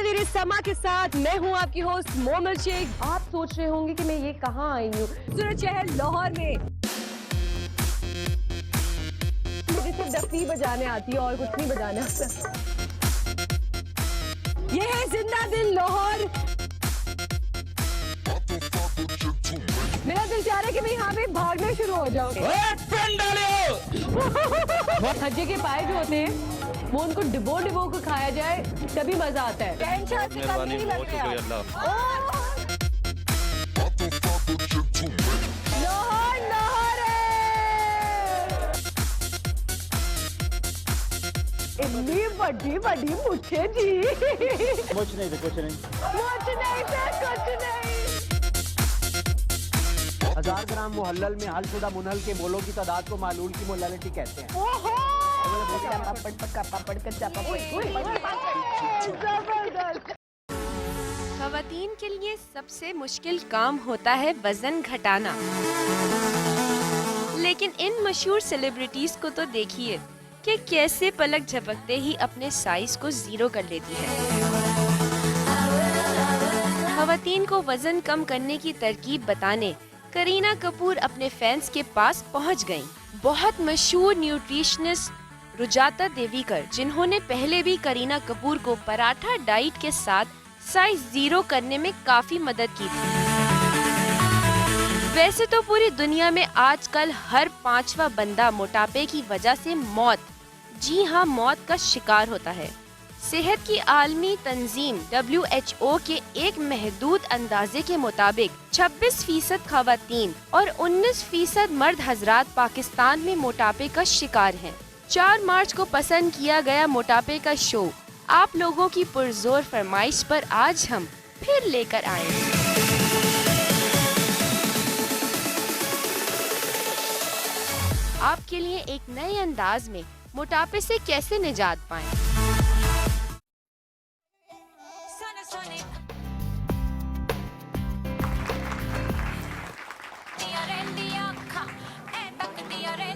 सवेरे समा के साथ मैं हूँ आपकी होस्ट मोमल शेख। आप सोच रहे होंगे कि मैं ये कहाँ आई हूँ, सूरज शहर लाहौर में। मुझे सिर्फ डफी बजाने आती है और कुछ नहीं बजाने आता। ये है जिंदा दिल लाहौर। मेरा दिल चाह रहा है कि मैं यहाँ पे भागना शुरू हो जाऊँ। खज्जे के पाए जो होते हैं वो उनको डिबो डिबो को खाया जाए तभी मजा आता है। लाहौर लाहौर इतनी बड़ी बड़ी मुझे जी। कुछ नहीं थे, कुछ नहीं। कुछ नहीं था, कुछ नहीं। 1000 ग्राम मुहल्लल में हलशुदा मुनहल के मोलों की तादाद को मालूल की मोलालिटी कहते हैं। ओहो! खवातीन के लिए सबसे मुश्किल काम होता है वजन घटाना, लेकिन इन मशहूर सेलिब्रिटीज को तो देखिए कि कैसे पलक झपकते ही अपने साइज को जीरो कर लेती है। खवातीन को वजन कम करने की तरकीब बताने करीना कपूर अपने फैंस के पास पहुंच गईं। बहुत मशहूर न्यूट्रिशनिस्ट रुजाता देवीकर, जिन्होंने पहले भी करीना कपूर को पराठा डाइट के साथ साइज जीरो करने में काफी मदद की थी। वैसे तो पूरी दुनिया में आजकल हर 5वां बंदा मोटापे की वजह से मौत, जी हाँ मौत का शिकार होता है। सेहत की आलमी तंजीम WHO के एक महदूद अंदाजे के मुताबिक 26% खवातीन और 19% मर्द हजरात पाकिस्तान में मोटापे का शिकार हैं। 4 मार्च को पसंद किया गया मोटापे का शो आप लोगों की पुरजोर फरमाइश पर आज हम फिर लेकर आए। आपके लिए एक नए अंदाज में मोटापे से कैसे निजात पाएं।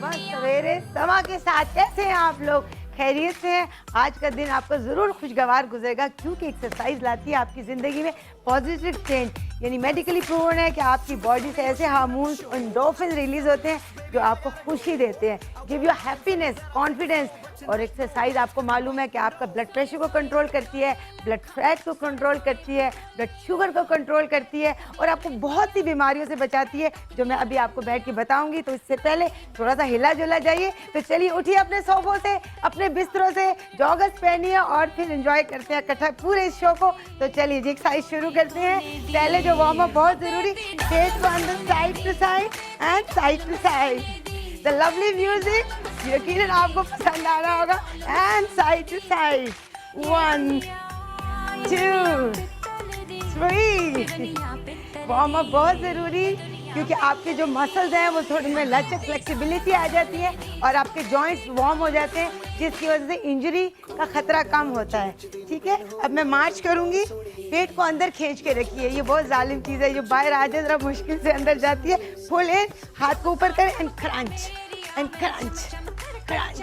बस सवेरे समा के साथ कैसे हैं आप लोग? खैरियत से हैं? आज का दिन आपका ज़रूर खुशगवार गुजरेगा क्योंकि एक्सरसाइज लाती है आपकी ज़िंदगी में पॉजिटिव चेंज। यानी मेडिकली प्रूवन है कि आपकी बॉडी से ऐसे हार्मोन्स एंडोर्फिन रिलीज होते हैं जो आपको खुशी देते हैं, गिव यू हैप्पीनेस, कॉन्फिडेंस। और एक्सरसाइज आपको मालूम है कि आपका ब्लड प्रेशर को कंट्रोल करती है, ब्लड फैट को कंट्रोल करती है, ब्लड शुगर को कंट्रोल करती है और आपको बहुत सी बीमारियों से बचाती है जो मैं अभी आपको बैठ के बताऊंगी। तो इससे पहले थोड़ा सा हिला जुला जाइए। तो चलिए उठिए अपने सोफों से, अपने बिस्तरों से, जॉगर्स पहनिए और फिर एंजॉय करते हैं इकट्ठा पूरे इस शो को। तो चलिए जी एक्सरसाइज शुरू करते हैं। पहले जो वार्म अप बहुत जरूरी, फेस को अंदर side to side and side to side. The lovely music, यकीनन आपको पसंद आ रहा होगा। And side to side, 1, 2, 3। Warm up बहुत ज़रूरी क्योंकि आपके जो मसल्स हैं वो थोड़ी में लचक, फ्लेक्सिबिलिटी आ जाती है और आपके जॉइंट्स वार्म हो जाते हैं जिसकी वजह से इंजरी का खतरा कम होता है। ठीक है, अब मैं मार्च करूँगी। पेट को अंदर खींच के रखिए, ये बहुत जालिम चीज़ है, जो बाहर आ जाए ज़रा मुश्किल से अंदर जाती है। फुल इन, हाथ को ऊपर करें and crunch and crunch crunch.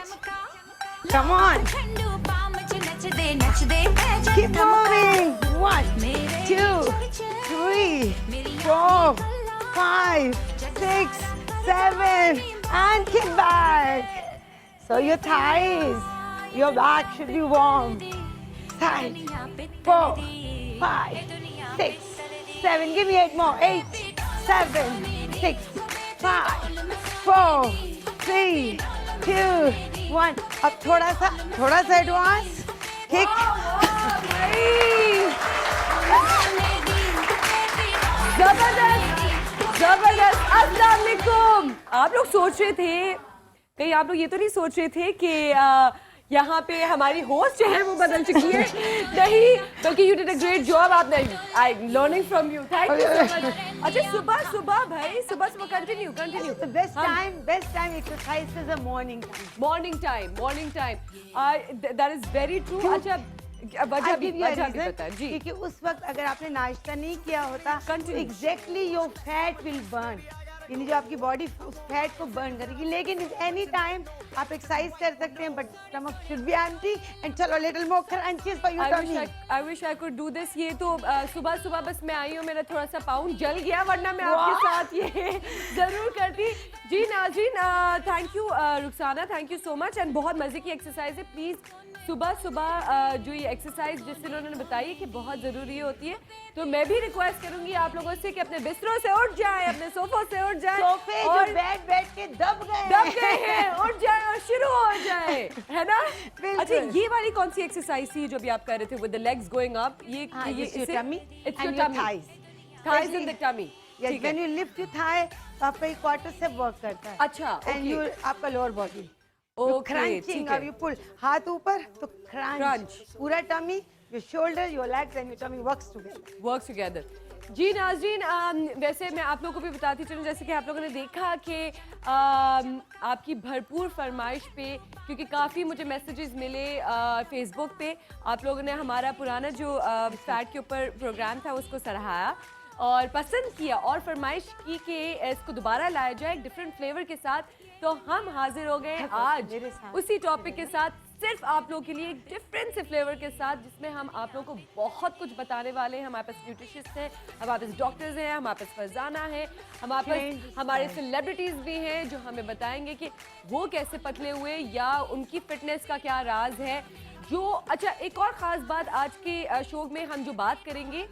Come on, keep moving. 1, 2, 3, 4, 5, 6, 7 and kick back. So your thighs, your back should be warm. Side, 4, 5, 6, 7. Give me 8 more. 8, 7, 6, 5, 4, 3, 2, 1. अब थोड़ा सा एडवांस किक। जबरदस्त जबरदस्त। अस्सलाम वालेकुम। आप लोग सोच रहे थे, कहीं आप लोग ये तो नहीं सोच रहे थे कि यहाँ पे हमारी होस्ट जो है वो बदल चुकी है? नहीं, बल्कि you did a great job. आपने I learning from you, thank you so much. अच्छा, सुबह भाई, सुबह continue. The best time exercise is the morning time. Morning time that is very true. अच्छा, वजह भी पता जी, क्योंकि उस वक्त अगर आपने नाश्ता नहीं किया होता तो exactly your fat will burn. यानी जो आपकी बॉडी उस फैट को बर्न करेगी। लेकिन एनी टाइम आप एक्सरसाइज कर सकते हैं, but stomach should be empty and चलो little more crunches for your tummy. I wish I could do this। ये तो सुबह सुबह बस मैं आई हूँ, मेरा थोड़ा सा पाउंड जल गया, वरना मैं आपके साथ ये जरूर करती। जी नाज़रीन, thank you Rukhsana, thank you so much. And बहुत मजे की एक्सरसाइज है। प्लीज सुबह सुबह जो ये एक्सरसाइज जिससे उन्होंने बताई कि बहुत ज़रूरी होती है, तो मैं भी रिक्वेस्ट करूंगी आप लोगों से कि अपने बिस्तरों से उठ जाएं, अपने सोफों से उठ जाएं, सोफे और जो बैठ के दब गए हैं, उठ जाएं और शुरू हो जाए, है ना? बिल्कुल। अच्छा, ये वाली कौन सी एक्सरसाइज थी जो अभी आप कर रहे थे, with the legs going up? ये It's your tummy it's and your your tummy, thighs. thighs in the tummy। Yes, ठीक है। when you lift your thigh, तो आपका एक क्वार्टर से वर्क करता है। अच्छा, एंड okay। यू आपका लोअर बॉडी Okay, क्रंचिंग, ठीक अब है। यू पुल हाथ ऊपर तो Crunch। क्रंच, पूरा tummy, your shoulder, your legs and your tummy works together. Work together. जी नाज़रीन, वैसे मैं आप लोगों को भी बताती चलूँ, जैसे कि आप लोगों ने देखा कि आपकी भरपूर फरमाइश पे, क्योंकि काफ़ी मुझे मैसेजेस मिले फेसबुक पे, आप लोगों ने हमारा पुराना जो फैट के ऊपर प्रोग्राम था उसको सराहाया और पसंद किया और फरमाइश की कि इसको दोबारा लाया जाए डिफरेंट फ्लेवर के साथ। तो हम हाजिर हो गए आज मेरे साथ। उसी टॉपिक के साथ, सिर्फ आप लोगों के लिए एक डिफरेंट से फ्लेवर के साथ, जिसमें हम आप लोगों को बहुत कुछ बताने वाले हैं। हमारे पास न्यूट्रिशिस्ट हैं, हमारे पास डॉक्टर्स हैं, हमारे पास फरजाना है, हमारे पास हमारे सेलिब्रिटीज भी हैं जो हमें बताएंगे कि वो कैसे पतले हुए या उनकी फिटनेस का क्या राज है। जो अच्छा, एक और ख़ास बात आज के शो में हम जो बात करेंगे,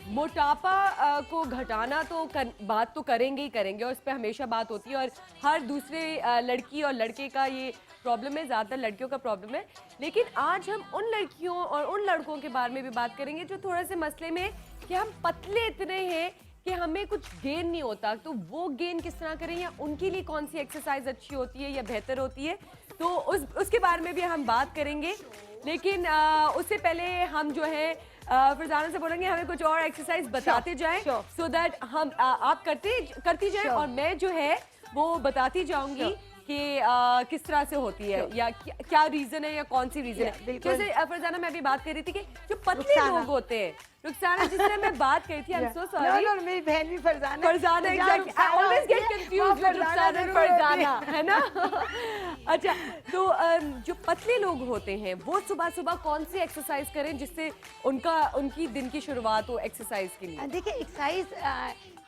मोटापा को घटाना तो बात तो करेंगे ही करेंगे, और इस पर हमेशा बात होती है, और हर दूसरे लड़की और लड़के का ये प्रॉब्लम है, ज़्यादातर लड़कियों का प्रॉब्लम है। लेकिन आज हम उन लड़कियों और उन लड़कों के बारे में भी बात करेंगे जो थोड़े से मसले में कि हम पतले इतने हैं कि हमें कुछ गेन नहीं होता, तो वो गेन किस तरह करें, या उनके लिए कौन सी एक्सरसाइज अच्छी होती है या बेहतर होती है, तो उसके बारे में भी हम बात करेंगे। लेकिन उससे पहले हम जो है फरजाना से बोलेंगे हमें कुछ और एक्सरसाइज बताते जाएं, सो दैट हम आप करती जाएं और मैं जो है वो बताती जाऊंगी कि किस तरह से होती है या क्या रीजन है या कौन सी रीजन है। जैसे फरजाना मैं अभी बात कर रही थी कि जो पतले लोग होते हैं, रुखसाना जिससे मैं बात करी थी, I am so sorry. No, मेरी बहन भी Farzana exactly, I always get confused with Rukhsana and Farzana, है ना? अच्छा, तो जो पतले लोग होते हैं वो सुबह सुबह कौन सी एक्सरसाइज करें जिससे उनकी दिन की शुरुआत हो एक्सरसाइज के लिए? देखिए, एक्सरसाइज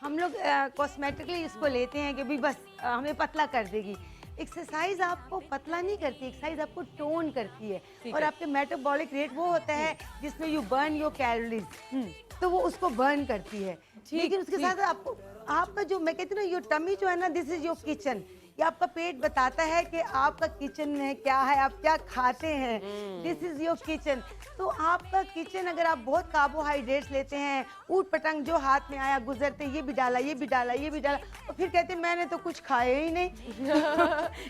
हम लोग कॉस्मेटिकली इसको लेते हैं कि भी बस हमें पतला कर देगी। एक्सरसाइज आपको पतला नहीं करती, एक्सरसाइज आपको टोन करती है, और आपके मेटाबॉलिक रेट वो होता है जिसमें यू बर्न योर कैलोरीज, तो वो उसको बर्न करती है। लेकिन उसके साथ आपको आपका जो मैं कहती हूँ ना, योर टमी जो है ना, दिस इज योर किचन। ये आपका पेट बताता है कि आपका किचन में क्या है, आप क्या खाते हैं। This is your kitchen. तो आपका किचन, अगर आप बहुत कार्बोहाइड्रेट्स लेते हैं, ऊट पटंग जो हाथ में आया गुजरते, ये भी डाला, ये भी डाला, ये भी डाला, और फिर कहते हैं मैंने तो कुछ खाया ही नहीं।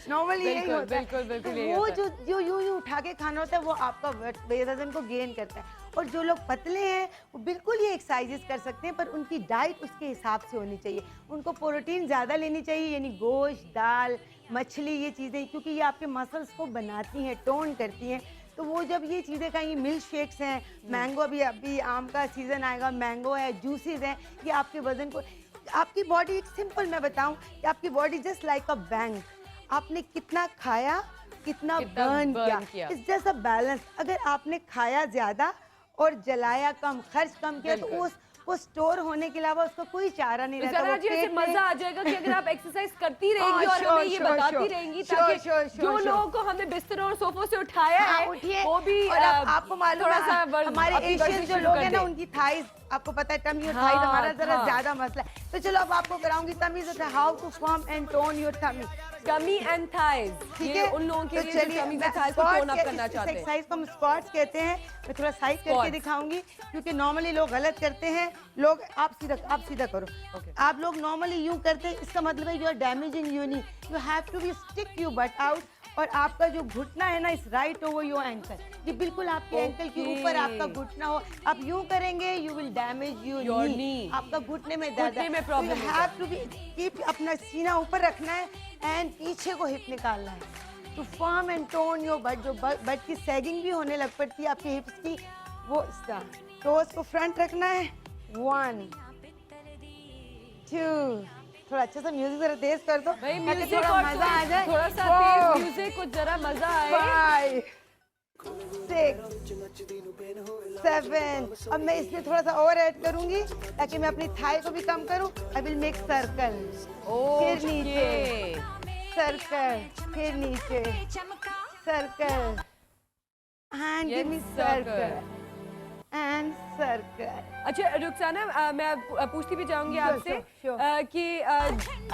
नॉर्मली यही होता है। तो वो जो यूं उठा के खाना होता है, वो आपका वजन को गेन करता है। और जो लोग पतले हैं वो बिल्कुल ये एक्सरसाइजेस कर सकते हैं, पर उनकी डाइट उसके हिसाब से होनी चाहिए। उनको प्रोटीन ज़्यादा लेनी चाहिए, यानी गोश्त, दाल, मछली, ये चीज़ें, क्योंकि ये आपके मसल्स को बनाती हैं, टोन करती हैं। तो वो जब ये चीज़ें खाएंगी, मिल्क शेक्स हैं, मैंगो, अभी आम का सीज़न आएगा, मैंगो है, जूसेस हैं, ये आपके वजन को, आपकी बॉडी, एक सिंपल मैं बताऊँ कि आपकी body just like a bank. आपने कितना खाया, कितना बर्न किया, इट्स जस्ट अ बैलेंस। अगर आपने खाया ज़्यादा और जलाया कम, खर्च कम किया, तो वो स्टोर होने के अलावा उसका कोई चारा नहीं रहता। जी, ऐसे मजा आ जाएगा कि अगर आप एक्सरसाइज करती रहेंगी और हमें ये बताती रहेंगी, ताकि जो लोगों को हमने बिस्तरों और सोफों से उठाया है, वो भी आपको मालूम है, हमारे एशियन जो लोग हैं ना, उनकी थाइज, आपको पता है टमी और थाइज हमारा जरा ज्यादा मसला है। तो चलो अब आपको कराऊंगी तमीज, how to form and tone your tummy. Tummy and thighs, ठीक है, उन लोगों के तो लिए जो टमी एंड थाइज को टोन अप करना चाहते हैं। एक्सरसाइज को हम स्क्वाट्स कहते हैं। मैं थोड़ा साइड करके दिखाऊंगी, क्योंकि नॉर्मली लोग गलत करते हैं। लोग आप सीधा करो। आप लोग नॉर्मली यूं करते हैं, इसका मतलब है you are damaging your knee. You have to be stick your butt out, और आपका जो घुटना है ना, इस राइट ओवर योर एंकल, ये बिल्कुल आपके एंकल के ऊपर आपका घुटना हो। आप यूं करेंगे, you will damage your knee, आपका घुटने में दर्द है। प्रॉब्लम है। हैव टू बी कीप अपना सीना ऊपर रखना है एंड पीछे को हिप निकालना है, to form and tone your butt. जो बट की सैगिंग भी होने लग पड़ती है आपके हिप्स की, वो इसका टोस को फ्रंट रखना है। 1 2, थोड़ा अच्छा सा म्यूजिक जरा तेज कर दो भाई ताकि म्यूजिक थोड़ा और मजा आ जाए। थोड़ा सा Wow. तेज म्यूजिक कुछ जरा मजा आए। 5 6 7 अब मैं इसमें थोड़ा सा और ऐड करूंगी ताकि मैं अपनी थाई को भी कम करूं। आई विल मेक सर्कल, फिर नीचे सर्कल, फिर नीचे circle and give me circle and circle. अच्छा रुखसाना, मैं पूछती भी जाऊंगी Sure, आपसे sure, sure. कि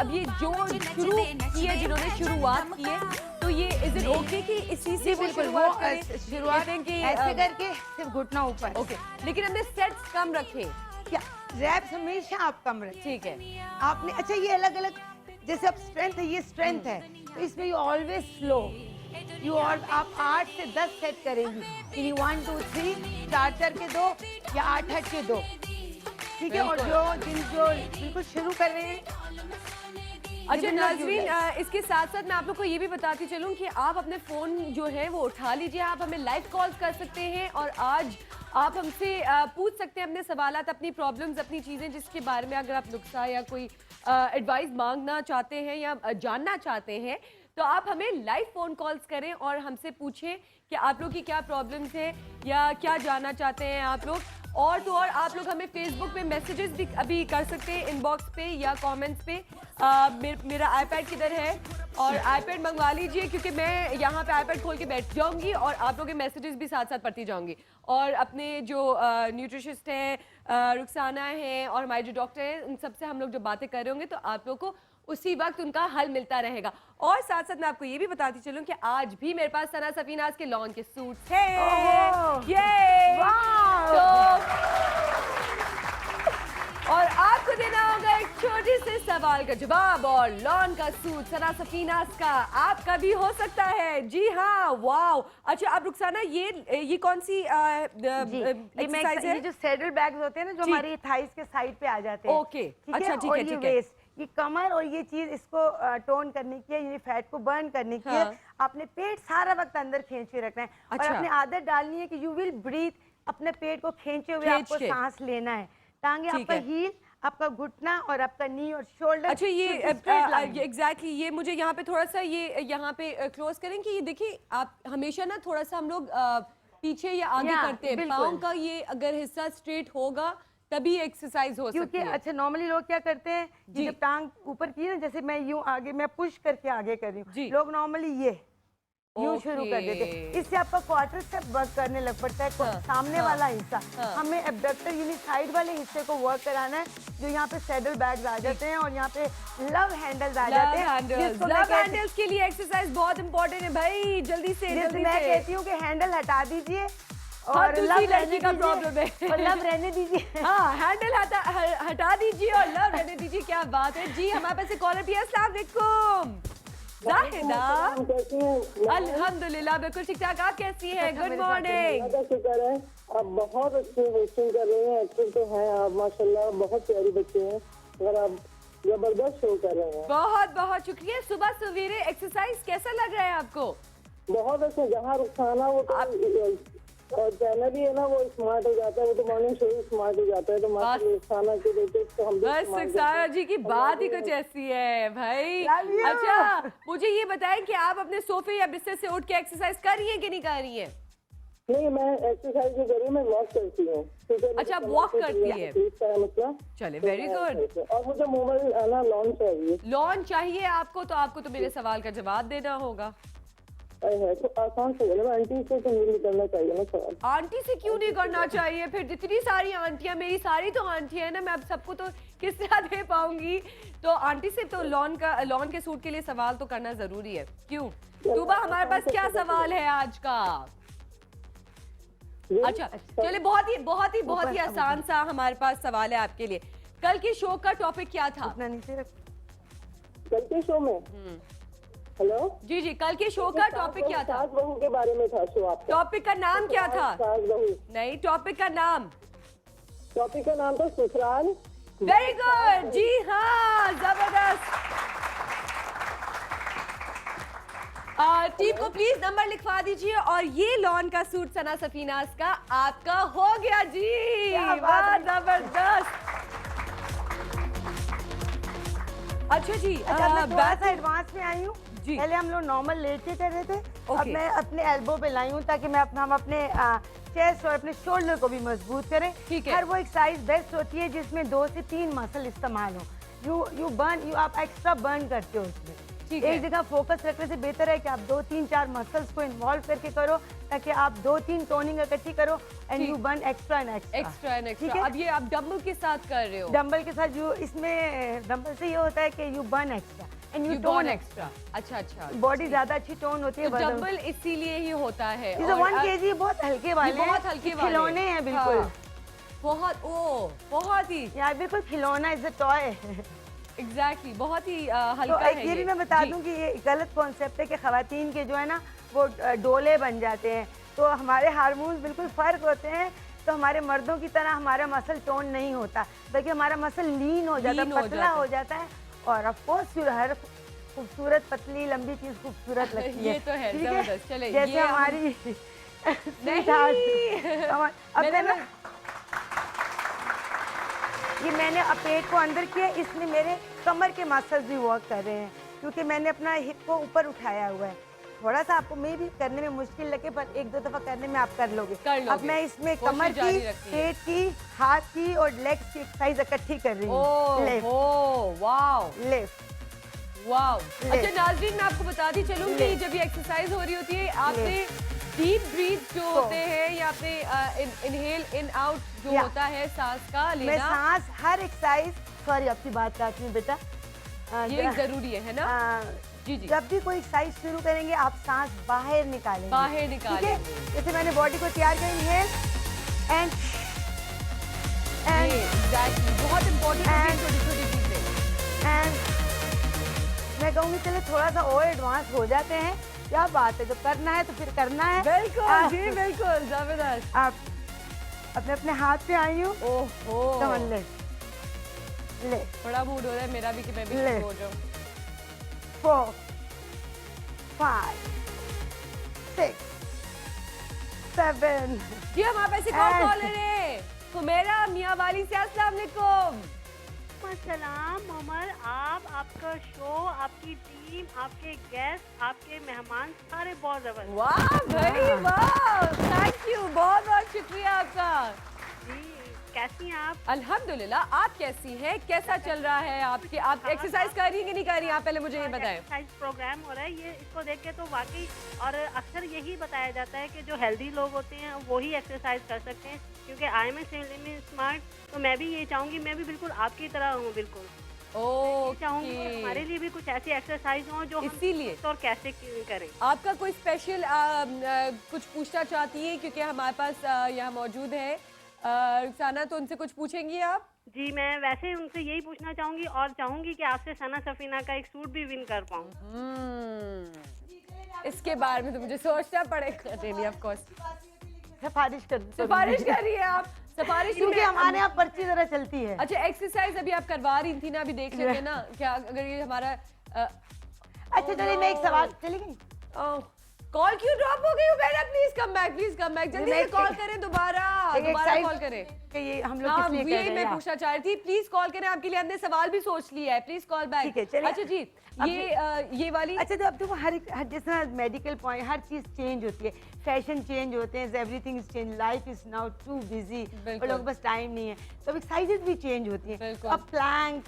अब ये जो शुरू की है, जिन्होंने शुरुआत की है, तो ये इज इट ओके कि इसी से वो बिल्कुल, शुरुआत वो करें? शुरुआत कहते हैं कि ऐसे करके सिर्फ घुटना ऊपर। ओके, लेकिन हमने सेट्स कम रखे। क्या रैप्स हमेशा आप कम रखें। ठीक है। आपने अच्छा ये अलग अलग जैसे अब स्ट्रेंथ है, ये स्ट्रेंथ है तो इसमें यू ऑलवेज स्लो यू और आप 8 से 10 सेट करेंगी। यानी 1 2 3 4 के 2 या 8 8 के 2, ठीक है। और जो बिल्कुल शुरू कर रहे हैं। अच्छा नाज़रीन, इसके साथ साथ मैं आप लोग को ये भी बताती चलूं कि आप अपने फ़ोन जो है वो उठा लीजिए, आप हमें लाइव कॉल्स कर सकते हैं और आज आप हमसे पूछ सकते हैं अपने सवालात, अपनी प्रॉब्लम्स, अपनी चीज़ें जिसके बारे में अगर आप नुस्खा या कोई एडवाइस मांगना चाहते हैं या जानना चाहते हैं तो आप हमें लाइव फ़ोन कॉल्स करें और हमसे पूछें कि आप लोग की क्या प्रॉब्लम्स हैं या क्या जानना चाहते हैं आप लोग। और तो और आप लोग हमें फेसबुक पे मैसेजेस भी अभी कर सकते हैं, इनबॉक्स पे या कमेंट्स पे। मेरा आईपैड किधर है और आईपैड मंगवा लीजिए क्योंकि मैं यहाँ पे आईपैड खोल के बैठ जाऊँगी और आप लोगों के मैसेजेस भी साथ साथ पढ़ती जाऊँगी। और अपने जो न्यूट्रिशिस्ट हैं, रुखसाना हैं और हमारे जो डॉक्टर हैं, उन सबसे हम लोग जो बातें कर रहे होंगे तो आप लोग को उसी वक्त उनका हल मिलता रहेगा। और साथ साथ मैं आपको ये भी बताती चलूं कि आज भी मेरे पास सना सफीनाज के लॉन के सूट्स हैं। ये और आपको देना होगा एक छोटे से सवाल का जवाब और लॉन का सूट सना सफीनाज का आपका भी हो सकता है। जी हाँ, वाओ। अच्छा अब रुखसाना, ये कौन सी एक्सरसाइज है? ये जो सैडल बैग्स होते हैं ना जो हमारी थाइस के साइड पे आ जाते हैं। ओके, ठीक अच्छा है? ठीक और है ये ठीक है। वेस्ट, ये कमर और ये चीज इसको टोन करने की है, ये फैट को बर्न करने की है। आपने पेट सारा वक्त अंदर खींच के रखना है और अपनी आदत डालनी है कि यू विल ब्रीथ, अपने पेट को खींचे हुए आपको सांस लेना है। टांगे आपका हील, आपका घुटना और आपका नी और शोल्डर। अच्छा ये एग्जैक्टली ये मुझे यहाँ पे थोड़ा सा ये यहाँ पे क्लोज करें कि ये देखिए आप हमेशा ना थोड़ा सा हम लोग पीछे या आगे करते हैं। पाँव का ये अगर हिस्सा स्ट्रेट होगा तभी एक्सरसाइज हो सकती है। अच्छा नॉर्मली लोग क्या करते हैं, जब टांग ऊपर की है ना, जैसे मैं यूं आगे मैं पुश करके आगे कर रही हूँ, लोग नॉर्मली ये यूं शुरू कर देते हैं। इससे आपका क्वार्टर स्टेप वर्क करने लग पड़ता है। सामने वाला हिस्सा हमें एब्डक्टर यानी साइड वाले हिस्से को वर्क कराना है, जो यहाँ पे सैडल बैग्स आ जाते हैं और यहाँ पे लव हैंडल्स आ जाते हैं। लव हैंडल्स के लिए एक्सरसाइज बहुत इंपॉर्टेंट है भाई, जल्दी से जल्दी मैं से। कहती हूँ कि हैंडल हटा दीजिए और लव रहने का प्रॉब्लम है और लव रहने दीजिए। हाँ, हैंडल हटा दीजिए और लव रहने दीजिए। क्या बात है जी। हमारे पास एक कॉलर भी है। अस्सलाम वालेकुम जाहिदा। अल्हम्दुलिल्लाह बिल्कुल ठीक ठाक। आप कैसी हैं? Good morning. शुक्र है, आप बहुत अच्छे होस्टिंग कर रहे हैं, एक्टिव तो हैं आप माशाल्लाह, बहुत प्यारी बच्चे हैं और आप जबरदस्त शो कर रहे हैं। बहुत बहुत शुक्रिया। सुबह सवेरे एक्सरसाइज कैसा लग रहा है आपको? बहुत अच्छा। जहाँ रुखसाना वो तो और चैनल भी है ना, वो स्मार्ट हो जाता है, वो तो मॉर्निंग शो ही स्मार्ट हो जाता है। तो रुखसाना के बेटे तो हम बस रुखसाना जी की बात ही कुछ ऐसी है भाई। अच्छा मुझे ये बताएं कि आप अपने सोफे या बिस्तर से उठ के एक्सरसाइज कर रही हैं कि नहीं कर रही हैं? नहीं, मैं एक्सरसाइज नहीं कर रही, मैं वॉक करती हूँ। अच्छा वॉक करती है, मतलब चले वेरी गुड। और मुझे मोबाइल आना लॉन चाहिए। लॉन चाहिए आपको, तो आपको तो मेरे सवाल का जवाब देना होगा। तो आसान से बोले, आंटी से तो नहीं करना चाहिए ना सवाल। आंटी से क्यों नहीं करना चाहिए? फिर जितनी सारी आंटियां, मेरी सारी तो आंटियां है ना, मैं अब सबको तो किस तरह दे पाऊंगी? तो आंटी से तो लॉन के सूट के लिए सवाल तो करना जरूरी है। क्यों तूबा, हमारे पास क्या सवाल है आज का? अच्छा चले, बहुत ही आसान सा हमारे पास सवाल है आपके लिए। कल के शो का टॉपिक क्या था? कल के शो में हेलो जी जी, कल के शो का टॉपिक क्या था? सास बहू के बारे में था शो आपका। टॉपिक का नाम क्या था? सास बहू नहीं, टॉपिक का नाम था ससुराल। वेरी गुड, जी हाँ, जबरदस्त। टीम को प्लीज नंबर लिखवा दीजिए और ये लॉन का सूट सना सफीनाज का आपका हो गया जी। वाह जबरदस्त। अच्छा जी, अच्छा मैं थोड़ा back- सा एडवांस में आई हूँ। जी। पहले हम लोग नॉर्मल लेट के कर रहे थे, अब Okay. मैं अपने एल्बो पे लाई हूँ ताकि मैं हम अपने चेस्ट और अपने शोल्डर को भी मजबूत करें। ठीक है। हर वो एक्सरसाइज बेस्ट होती है जिसमें 2 से 3 मसल इस्तेमाल हो। यू आप एक्स्ट्रा बर्न करते हो उसमें। ठीक है। एक जगह फोकस रखने से बेहतर है कि आप 2, 3, 4 मसल्स को इन्वॉल्व करके करो ताकि आप 2, 3 टोनिंग इकट्ठी करो and you burn extra and extra and ठीक एक्स्ट्रा। है? अब ये आप डंबल के साथ कर रहे हो? डंबल के साथ इसमें डंबल से ये होता है कि you burn extra and you You tone burn extra. अच्छा अच्छा। बॉडी ज्यादा अच्छी टोन होती है। तो डंबल इसीलिए ही होता है। इसे और 1 kg बहुत हल्के वाले हैं। बहुत हल्के वाले खिलौने हैं बिल्कुल। हाँ, बहुत ही यार बिल्कुल खिलौना इज अ टॉय। एग्जैक्टली, बहुत ही तो हल्का एक है ये भी ये। मैं बता जी। दूं कि ये गलत कॉन्सेप्ट है कि खवातीन के जो है ना वो डोले बन जाते हैं, तो हमारे हार्मोन्स बिल्कुल फर्क होते हैं। तो हमारे मर्दों की तरह हमारा मसल टोन नहीं होता, बल्कि हमारा मसल लीन हो जाता है, Lean हो पतला जाता है। हो जाता है। और ऑफ कोर्स हर खूबसूरत पतली लंबी चीज खूबसूरत लगती है। ये तो है, ठीक जबरदस्त। चले, जैसे ये हम- हमारी अब मैंने मैंने ये मैंने पेट को अंदर किया, इसमें मेरे कमर के मसल्स भी वर्क कर रहे हैं क्योंकि मैंने अपना हिप को ऊपर उठाया हुआ है। थोड़ा सा आपको मे भी करने में मुश्किल लगे पर 1-2 दफा करने में आप कर लोगे। कर लोगे। अब मैं इसमें कोशिश कमर जारी की, रखनी है। पेट की, हाथ की और लेग्स की एक्सरसाइज इकट्ठी कर रही हूँ। Oh wow lift wow. ले। अच्छा नाज़रीन, मैं आपको बताती चलूं कि ले। जब ये एक्सरसाइज हो रही होती है आपने डीप ब्रीथ जो होते हैं या आपने इनहेल इन आउट जो या। होता है सांस का मैं लेना, सांस हर एक्सरसाइज, सॉरी आपकी बात काटती हूँ बेटा, ये जरूरी है ना? जी जी। जब भी कोई एक्सरसाइज शुरू करेंगे आप सांस बाहर निकालेंगे। बाहर ठीक है? निकालेंगे। जैसे मैंने बॉडी को तैयार कर इनहेल एंड ये एग्जैक्टली बहुत इंपॉर्टेंट है And- छोटी छोटी चीजें। एंड मैं कहूँगी चलो थोड़ा सा और एडवांस हो जाते हैं। क्या बात है, जब करना है तो फिर करना है। बिल्कुल जी बिल्कुल, जबरदस्त। आप अपने अपने हाथ पे आई हूँ। ओहो कमन ले ले बड़ा मूड हो रहा है मेरा भी कि मैं भी ले। शुरू हो जाऊं। 4 5 6 7 जी हम आप ऐसे कौन कॉलर है? हुमैरा मियां वाली से अस्सलाम वालेकुम। सलाम मोमर, आप, आपका शो, आपकी टीम, आपके गेस्ट, आपके मेहमान सारे बहुत जबरदस्त। वाह भाई वाह, थैंक यू, बहुत बहुत शुक्रिया आपका। जी कैसी हैं आप? अल्हम्दुलिल्लाह, आप कैसी हैं? कैसा चल रहा है आपके? आप एक्सरसाइज कर रही हैं कि नहीं कर रही हैं? आप पहले मुझे ये बताएं। एक्सरसाइज प्रोग्राम हो रहा है, ये इसको देख के तो वाकई, और अक्सर यही बताया जाता है कि जो हेल्दी लोग होते हैं वही एक्सरसाइज कर सकते हैं, क्योंकि आई एम स्मार्ट, तो मैं भी ये चाहूँगी, मैं भी बिल्कुल आपकी तरह हूँ बिल्कुल। चाहूँगी कि हमारे लिए भी कुछ ऐसी एक्सरसाइज हो जो हम इसीलिए और कैसे करें। आपका कोई स्पेशल कुछ पूछना चाहती है क्योंकि हमारे पास यहाँ मौजूद है रुखसाना, तो उनसे कुछ पूछेंगी आप? जी मैं वैसे उनसे यही पूछना चाहूँगी और चाहूँगी कि आपसे सना सफीना का एक सूट भी विन कर पाऊँ। इसके बारे में तो मुझे सोचना पड़ेगा। नहीं ऑफ कोर्स सिफारिश कर सिफारिश कर रही है आप? सिफारिश क्योंकि हमारे यहाँ पर्ची जरा चलती है। अच्छा एक्सरसाइज अभी आप करवा रही थी ना, अभी देख लेते ना क्या अगर ये हमारा अच्छा चलिए मैं एक सवाल, चली गई कॉल क्यों ड्रॉप हो गई? बेटा please come back, please come back, जल्दी से कॉल करें, दोबारा कॉल करें। कि ये हम लोग हाँ किस लिए कर ये रहे मैं हैं? पूछना चाह रही थी, प्लीज कॉल करें, आपके लिए हमने सवाल भी सोच लिया है, प्लीज कॉल बैक। ठीक है, चलिए। अच्छा जी ये वाली अच्छा तो अब देखो हर जिस तरह मेडिकल पॉइंट हर चीज चेंज होती है, फैशन चेंज होते हैं, everything is change, life is now too busy, और लोगों के पास टाइम नहीं है, तो एक्सरसाइजेज भी चेंज होती हैं। बिल्कुल। अब प्लैंक,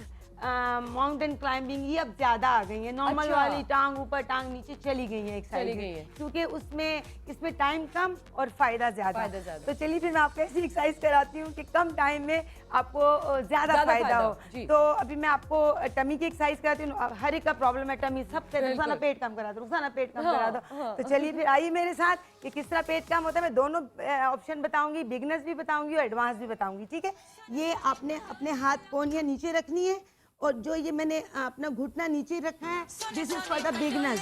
माउंटेन क्लाइंबिंग ये अब ज्यादा आ गई है, नॉर्मल अच्छा। वाली टांग ऊपर टांग नीचे चली गई है चली एक्सरसाइज, गई है। क्योंकि उसमें इसमें टाइम कम और फायदा ज्यादा। फायदा ज्यादा। तो चलिए फिर मैं आपको ऐसी एक्सरसाइज कराती हूँ कि कम टाइम में आपको ज्यादा फायदा फायदा हो। हो, जी। तो अभी मैं आपको टमी की एक्सरसाइज कराती हूँ। हर एक का प्रॉब्लम है टमी, सब कहते हैं रुखसाना पेट कम करा दो, रुखसाना पेट कम करा दो। तो चलिए फिर आइए मेरे साथ कि किस तरह पेट कम होता है। मैं दोनों ऑप्शन बताऊंगी, बिगनर्स भी बताऊंगी और एडवांस भी बताऊंगी, ठीक है? ये आपने अपने हाथ कोहनियाँ नीचे रखनी है, और जो ये मैंने अपना घुटना नीचे रखा है, this is for the beginners,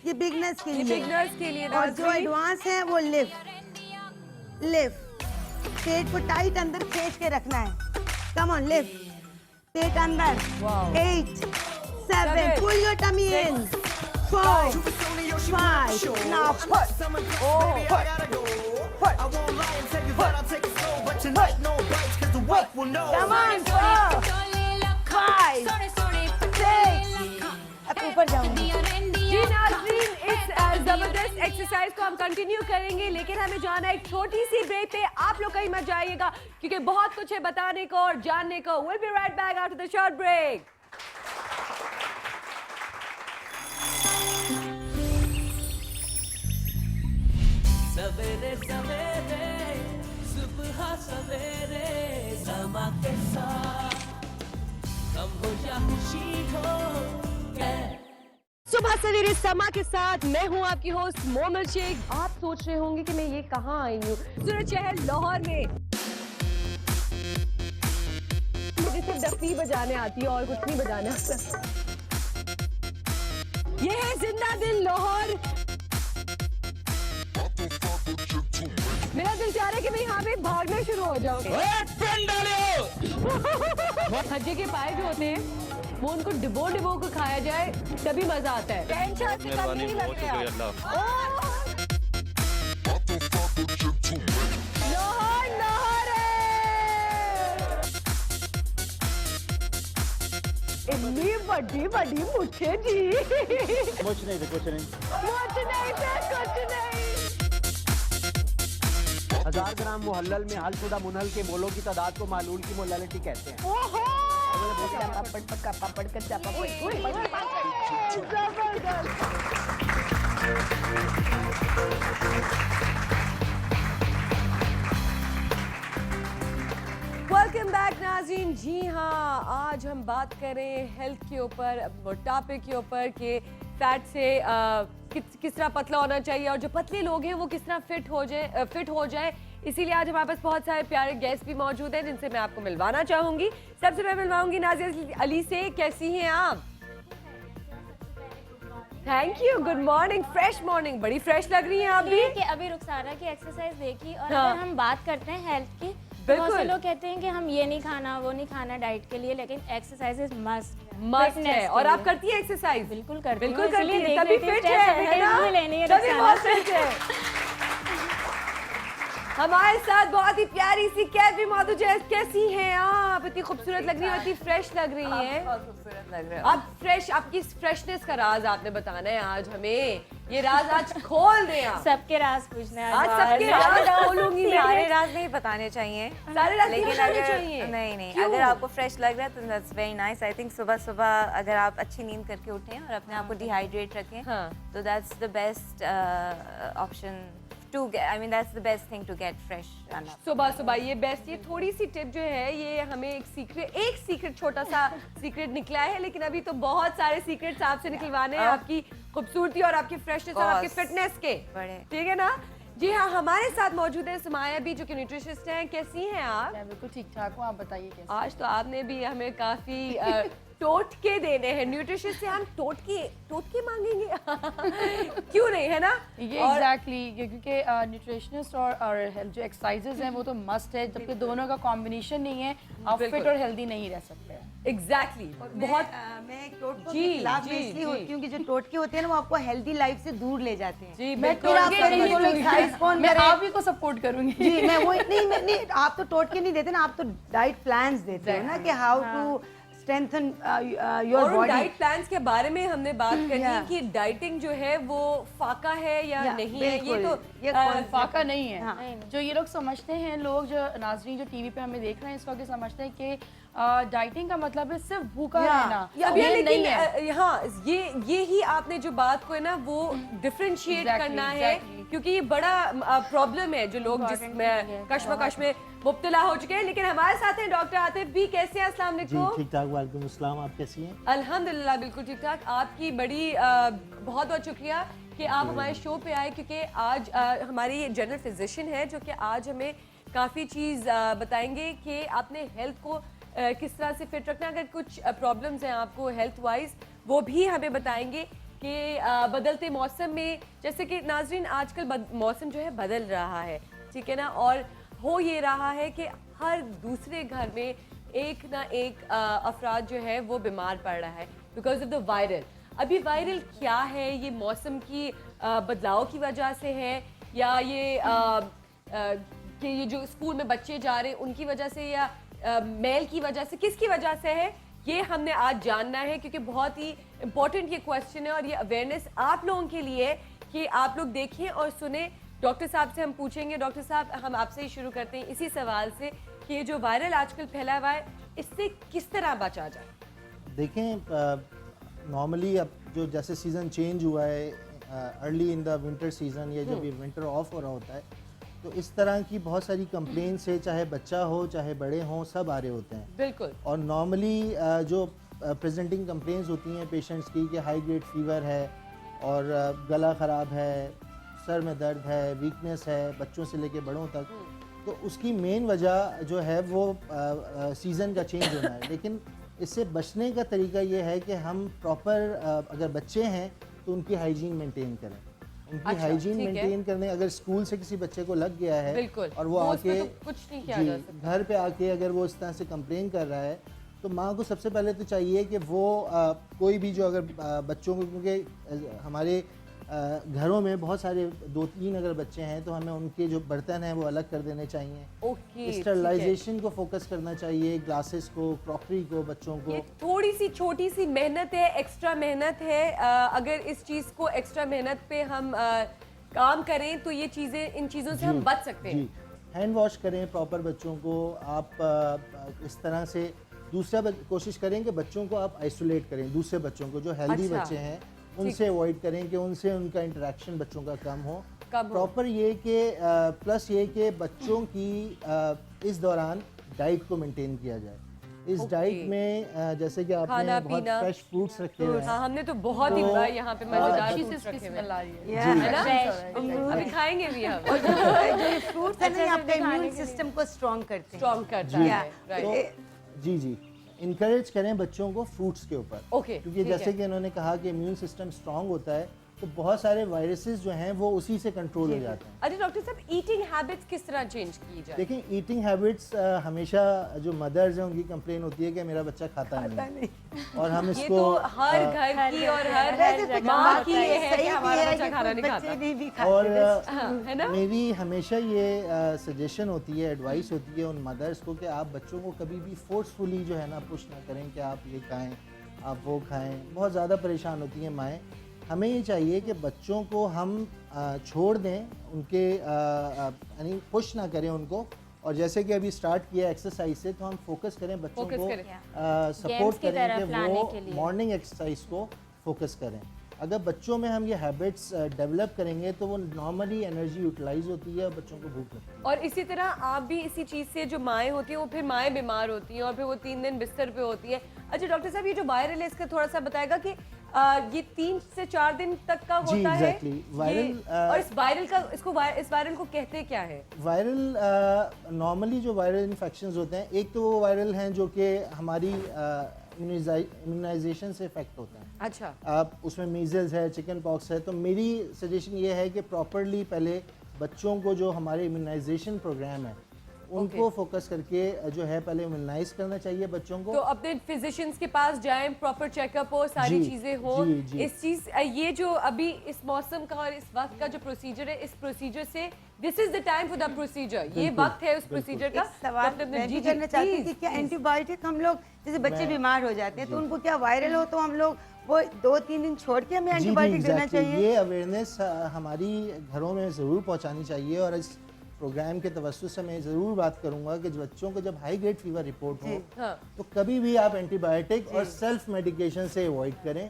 ये बिगनर्स के लिए। बिगनर्स के लिए और जो नाज़रीन। एडवांस है वो लिफ्ट, लिफ्ट, पेट को टाइट अंदर खींच के रखना है। कम ऑन लिफ्ट, पेट अंदर। Wow. 8 7 pull your tummy in, 4 5 now put, come on 4 5 6 ऊपर जाऊंगी। जी नाज़रीन, इस जबरदस्त एक्सरसाइज को हम कंटिन्यू करेंगे, लेकिन हमें जाना है एक छोटी सी ब्रेक पे। आप लोग कहीं मत जाइएगा क्योंकि बहुत कुछ है बताने को और जानने को। Will be right back after the short break. सवेरे सवेरे सुबह सवेरे समा के साथ हम हो या खुशी हो सुबह सवेरे समा के साथ मैं हूं आपकी होस्ट मोमल शेख। आप सोच रहे होंगे कि मैं ये कहाँ आई हूँ? सूरत शहर लाहौर में। मुझे सिर्फ डफी बजाने आती है और कुछ नहीं बजाने आता। ये है जिंदा दिल लाहौर। मेरा दिल चाह रहा है कि मैं यहाँ पे भागना शुरू हो जाऊँ। खज्जे के पाए जो होते हैं वो उनको डिबो डिबो को खाया जाए तभी मजा आता है। टेंशन से कम नहीं लगते आप। लाहौर लाहौर है। इतनी बड़ी बड़ी मुझे जी। कुछ नहीं कुछ नहीं सर, कुछ नहीं। 1000 ग्राम मुहल्लल में हलशुदा मुनहल के मोलों की तादाद को मालूल की मोलालिटी कहते हैं। ओहो! वेलकम बैक नाज़रीन। जी हाँ, आज हम बात करें हेल्थ के ऊपर, मोटापे के ऊपर कि फैट से किस तरह पतला होना चाहिए और जो पतले लोग हैं वो किस तरह फिट हो जाए। इसीलिए आज हमारे पास बहुत सारे प्यारे गेस्ट भी मौजूद हैं जिनसे मैं आपको मिलवाना चाहूंगी। सबसे पहले मिलवाऊंगी नाज़िया अली से। कैसी हैं आप? Thank you, good morning. Fresh morning, बड़ी फ्रेश लग रही हैं आप भी। कि अभी रुखसारा की एक्सरसाइज देखी और हाँ। अगर हम बात करते हैं हेल्थ की, बहुत से लोग कहते हैं कि हम ये नहीं खाना वो नहीं खाना डाइट के लिए, लेकिन एक्सरसाइज इज मस्ट है। और आप करती है एक्सरसाइज? बिल्कुल करती बिल्कुल हूँ, करती इसलिए है, देख तभी लेती हूँ, फिट stress है अभी ना? tension लेनी है तभी बहुत रुखसाना। फिट है। हमारे साथ बहुत ही प्यारी सी कैफी मौजूद है। कैसी हैं आप? इतनी खूबसूरत लग रही है, इतनी फ्रेश लग रही है। बहुत खूबसूरत लग रहे हो। आप फ्रेश, आपकी फ्रेशनेस का राज आपने बताना है आज हमें। ये राज आज खोल दें आप। सबके राज पूछना है आज सबके राज खोलूंगी मैं। सारे राज नहीं बताने चाहिए, सारे राज नहीं लेकिन बताने अगर चाहिए। नहीं क्यों? अगर आपको फ्रेश लग रहा है तो that's very nice. I think सुबह सुबह अगर आप अच्छी नींद करके उठें और अपने आप को डिहाइड्रेट रखें हाँ। तो that's the best option to get, I mean that's the best thing to get fresh. सुबह सुबह ये बेस्ट, ये थोड़ी सी टिप जो है ये हमें एक सीक्रेट छोटा सा सीक्रेट निकला है, लेकिन अभी तो बहुत सारे सीक्रेट्स आपसे निकलवाने हैं आपकी खूबसूरती और आपकी फ्रेशनेस और आपकी फिटनेस के। बड़े ठीक है ना? जी हाँ, हमारे साथ मौजूद है सुमाया भी जो कि न्यूट्रिशनिस्ट हैं। कैसी हैं आप? मैं बिल्कुल ठीक ठाक हूँ, आप बताइए कैसे? आज तो आपने भी हमें काफी टोटके देने हैं। न्यूट्रिशनिस्ट से हम टोटके मांगेंगे क्यों नहीं, है ना? ये और- एग्जैक्टली क्योंकि न्यूट्रिशनिस्ट और हेल्थ जो एक्सरसाइजेज हैं वो तो मस्ट है, जबकि दोनों का कॉम्बिनेशन नहीं है आप बिल्कुल। फिट और हेल्दी नहीं रह सकते। एग्जैक्टली बहुत। मैं एक टोटकों जी, के खिलाफ जी, मैं इसलिए जी। होती हूँ कि जो टोटके होते हैं ना वो आपको हेल्दी लाइफ से दूर ले जाते हैं। जी, मैं बिल्कुल। फिर आप टोटके नहीं बोलो दूंगी। exercise कौन मैं करे? आप ही को सपोर्ट करूंगी। जी मैं वो नहीं आप तो टोटके नहीं देते ना, आप तो डाइट प्लान्स देते हो ना कि हाउ टू स्ट्रेंथन योर और उन बॉडी। डाइट प्लान्स के बारे में हमने बात करनी है Yeah. कि डाइटिंग जो है वो फाका है या Yeah, नहीं है। ये बिल्कुल। तो ये कौन- फाका नहीं है। हाँ। जो ये लोग समझते हैं, लोग जो नाजरीन जो टीवी पे हमें देख रहे हैं इस वक्त ये समझते हैं कि डाइटिंग का मतलब है सिर्फ भूखा रहना। अब ये ये नहीं है। लेकिन हाँ, ये ही आपने जो बात को है ना वो डिफरेंशिएट Exactly, करना है exactly. क्योंकि ये बड़ा प्रॉब्लम है जो लोग जिसमें कश्मकश में मुब्तला हो चुके हैं। लेकिन हमारे साथ हैं डॉक्टर आतिफ भी। कैसे हैं? अस्सलाम जी वालेकुम। ठीक ठाक, वालेकुम अस्सलाम। आप कैसी हैं? अल्हम्दुलिल्लाह बिल्कुल ठीक ठाक। आपकी बड़ी बहुत बहुत शुक्रिया कि आप हमारे शो पे आए, क्योंकि आज हमारी जनरल फिजिशियन है जो कि आज हमें काफ़ी चीज़ बताएंगे कि आपने हेल्थ को किस तरह से फिट रखना। अगर कुछ प्रॉब्लम्स हैं आपको हेल्थ वाइज वो भी हमें बताएंगे कि बदलते मौसम में, जैसे कि नाजरीन आजकल मौसम जो है बदल रहा है, ठीक है ना? और हो ये रहा है कि हर दूसरे घर में एक ना एक अफराद जो है वो बीमार पड़ रहा है बिकॉज ऑफ द वायरल। अभी वायरल क्या है? ये मौसम की बदलाव की वजह से है या कि ये जो स्कूल में बच्चे जा रहे हैं उनकी वजह से या मेल की वजह से, किसकी वजह से है ये हमने आज जानना है, क्योंकि बहुत ही इम्पोर्टेंट ये क्वेश्चन है और ये अवेयरनेस आप लोगों के लिए है कि आप लोग देखें और सुने। डॉक्टर साहब से हम पूछेंगे। डॉक्टर साहब, हम आपसे ही शुरू करते हैं इसी सवाल से कि ये जो वायरल आजकल फैला हुआ है, इससे किस तरह बचा जाए? देखें, नॉर्मली अब जो जैसे सीज़न चेंज हुआ है, early in the winter season, या जब ये विंटर ऑफ हो रहा होता है, तो इस तरह की बहुत सारी कंप्लेंट्स है, चाहे बच्चा हो चाहे बड़े हों, सब आ रहे होते हैं। बिल्कुल। और नॉर्मली जो प्रेजेंटिंग कंप्लेंट्स होती हैं पेशेंट्स की कि हाई ग्रेड फीवर है और गला ख़राब है, सर में दर्द है, वीकनेस है, बच्चों से लेके बड़ों तक, तो उसकी मेन वजह जो है वो सीज़न का चेंज होना है। लेकिन इससे बचने का तरीका ये है कि हम प्रॉपर, अगर बच्चे हैं तो उनकी हाइजीन मेंटेन करें। उनकी हाइजीन मेंटेन करने, अगर स्कूल से किसी बच्चे को लग गया है और वो आके कुछ नहीं किया जा सकता। घर पे आके अगर वो इस तरह से कंप्लेन कर रहा है, तो माँ को सबसे पहले तो चाहिए कि वो कोई भी जो अगर बच्चों को, क्योंकि हमारे घरों में बहुत सारे 2-3 अगर बच्चे हैं तो हमें उनके जो बर्तन हैं वो अलग कर देने चाहिए। ओके, स्टरलाइजेशन को फोकस करना चाहिए, ग्लासेस को, क्रॉकरी को, बच्चों को। ये थोड़ी सी छोटी सी मेहनत है, एक्स्ट्रा मेहनत है। अगर इस चीज़ को एक्स्ट्रा मेहनत पे हम काम करें तो ये चीज़ें, इन चीज़ों से हम बच सकते हैं। हैंड वॉश करें प्रॉपर बच्चों को। आप इस तरह से दूसरा कोशिश करें कि बच्चों को आप आइसोलेट करें, दूसरे बच्चों को जो हेल्दी बच्चे हैं उनसे अवॉइड करें कि उनसे उनका इंटरेक्शन बच्चों का कम हो। प्रॉपर ये कि प्लस ये कि बच्चों की इस दौरान डाइट को मेंटेन किया जाए। इस डाइट में जैसे कि आपने बहुत फ्रेश फ्रूट्स रखे हुए हैं। हाँ, हमने तो बहुत ही यहाँ पे मजेदार फ्रूट्स रखे हुए हैं। अभी खाएंगे भी हम। जो फ्रूट्स है ना, आपका इम्यून सिस्टम को स्ट्रॉन्ग करता है। जी, इनकरेज करें बच्चों को फ्रूट्स के ऊपर। क्योंकि जैसे कि इन्होंने कहा कि इम्यून सिस्टम स्ट्रांग होता है, तो बहुत सारे वायरसेस जो हैं वो उसी से कंट्रोल हो जाते हैं। अच्छा डॉक्टर साहब, ईटिंग हैबिट्स किस तरह चेंज की जाए? देखिए, ईटिंग हैबिट्स हमेशा जो मदर्स हैं उनकी कंप्लेन होती है कि मेरा बच्चा खाता नहीं। और हम इसको, ये तो हर घर की और हर माँ की ये है कि हमारा बच्चा खाना नहीं खाता। और मेरी हमेशा ये सजेशन होती है, एडवाइस होती है उन मदर्स को कि आप बच्चों को कभी भी फोर्सफुली जो है ना पुश ना करें कि आप ये खाएं, आप वो खाएं। बहुत ज़्यादा परेशान होती हैं माएँ। हमें ये चाहिए कि बच्चों को हम छोड़ दें, उनके यानी पुश ना करें उनको। और जैसे कि अभी स्टार्ट किया एक्सरसाइज से, तो हम फोकस करें बच्चों को, सपोर्ट करें कि वो मॉर्निंग एक्सरसाइज को फोकस करें। अगर बच्चों में हम ये हैबिट्स डेवलप करेंगे तो वो नॉर्मली एनर्जी यूटिलाइज होती है और बच्चों को भूख लगती है। और इसी तरह आप भी इसी चीज़ से, जो माएँ होती हैं वो फिर माएँ बीमार होती हैं और फिर वो 3 दिन बिस्तर पे होती है। अच्छा डॉक्टर साहब, ये जो वायरल है इसका थोड़ा सा बताएगा कि ये 3 से 4 दिन तक का होता है। वायरल, और इस वायरल का, इस वायरल को कहते क्या है? वायरल नॉर्मली जो वायरल इन्फेक्शंस होते हैं, एक तो वो वायरल हैं जो कि हमारी इम्यूनाइजेशन से इफेक्ट होता है। अच्छा। आप उसमें मीजल्स है, चिकन पॉक्स है, तो मेरी सजेशन ये है कि प्रॉपरली पहले बच्चों को जो हमारे इम्यूनाइजेशन प्रोग्राम है उनको फोकस करके जो है पहले इम्यूनाइज करना चाहिए बच्चों को। तो अपने फिजिशियंस के पास जाएं, प्रॉपर चेकअप हो, सारी चीजें हो। इस चीज, ये जो अभी इस मौसम का और इस वक्त का जो प्रोसीजर है, इस प्रोसीजर से, this is the time for the procedure, ये वक्त है उस प्रोसीजर का। सवाल मैं भी करना चाहती हूँ कि क्या एंटीबायोटिक हम लोग, जैसे बच्चे बीमार हो जाते हैं तो उनको क्या वायरल हो तो हम लोग वो 2-3 दिन छोड़ के हमें एंटीबायोटिक देना चाहिए? ये अवेयरनेस हमारी घरों में ज़रूर पहुंचानी चाहिए। और इस प्रोग्राम के तवज्जुह से मैं ज़रूर बात करूंगा कि बच्चों को जब हाई ग्रेड फीवर रिपोर्ट हो तो कभी भी आप एंटीबायोटिक और सेल्फ मेडिकेशन से अवॉइड करें।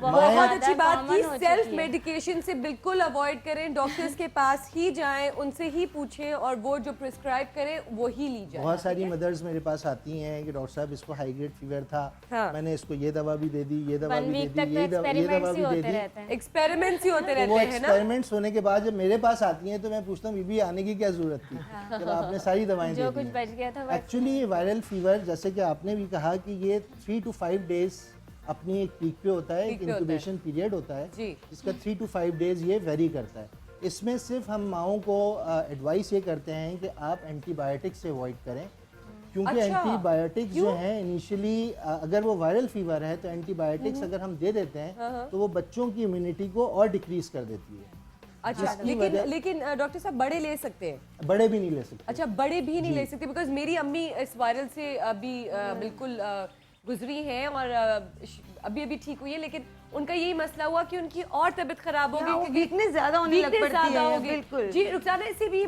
बहुत अच्छी बात की, सेल्फ मेडिकेशन से बिल्कुल अवॉइड करें। डॉक्टर्स के पास ही जाएं, उनसे ही पूछें और वो जो प्रिस्क्राइब करें वो ही ली जाए। बहुत सारी मदर्स मेरे पास आती हैं कि डॉक्टर साहब इसको हाई ग्रेड फीवर था, मैंने इसको ये दवा भी दे दी, ये दवा भी दे दी, ये दवा भी दे दी। एक्सपेरिमेंट्स ही होते रहते हैं ना। एक्सपेरिमेंट्स होने के बाद जब मेरे पास आती हैं तो मैं पूछता हूँ बीबी आने की क्या जरूरत थी जब आपने सारी दवाएं दे दी। एक्चुअली वायरल फीवर, जैसे कि आपने भी कहा कि ये 3 to 5 डेज अपनी एक पीक पे होता है, एक इंक्यूबेशन पीरियड होता है जिसका 3 to 5 डेज ये वेरी करता है। इसमें सिर्फ हम माओं को एडवाइस ये करते हैं कि आप एंटीबायोटिक से अवॉइड करें, क्योंकि एंटीबायोटिक्स जो हैं इनिशियली, अगर वो वायरल फीवर है तो एंटीबायोटिक्स अगर हम दे देते हैं तो वो बच्चों की इम्यूनिटी को और डिक्रीज कर देती है। अच्छा, लेकिन डॉक्टर साहब बड़े ले सकते हैं? बड़े भी नहीं ले सकते। अच्छा, बड़े भी नहीं ले सकते, बिकॉज मेरी अम्मी इस वायरल से अभी बिल्कुल गुजरी हैं और अभी अभी ठीक हुई है, लेकिन उनका यही मसला हुआ कि उनकी और तबीयत खराब हो गई, वीकनेस ज्यादा होने लग वीकनेस पड़ती ज्यादा है। हो गई। बिल्कुल जी रुखसाना, इससे भी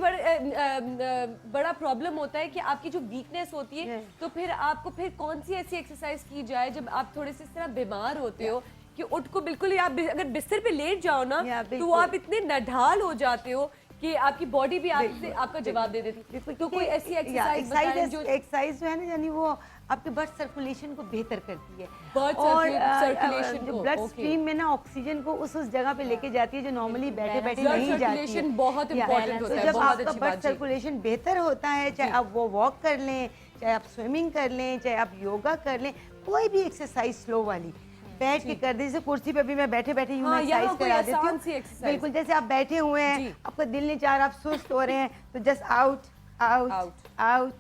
बड़ा प्रॉब्लम होता है कि आपकी जो वीकनेस होती है, तो फिर आपको फिर कौन सी ऐसी एक्सरसाइज की जाए जब आप थोड़े से इस तरह बीमार होते हो कि उठ को बिल्कुल ही आप अगर बिस्तर पे लेट जाओ ना तो वो आप इतने नढाल हो जाते हो कि आपकी बॉडी भी आपसे आपका जवाब दे देती है। तो कोई ऐसी एक्सरसाइज जो है ना, यानी वो आपके ब्लड सर्कुलेशन को बेहतर करती है Blood और circulation जो को, ब्लड okay. स्ट्रीम में ना ऑक्सीजन को उस जगह पे लेके जाती है जो नॉर्मली बैठे बैठे Blood नहीं जाती है। circulation बहुत important होता है, जब बहुत आपका अच्छी ब्लड बात जी। सर्कुलेशन बेहतर होता है, चाहे आप वो वॉक कर लें, चाहे आप स्विमिंग कर लें, चाहे आप योगा कर लें, कोई भी एक्सरसाइज स्लो वाली बैठ के कर दे। जैसे कुर्सी पे भी मैं बैठे बैठे यूं एक्सरसाइज करा देती हूँ। बिल्कुल जैसे आप बैठे हुए हैं, आपका दिल नहीं चाह रहा, आप सुस्त हो रहे हैं, तो just out out out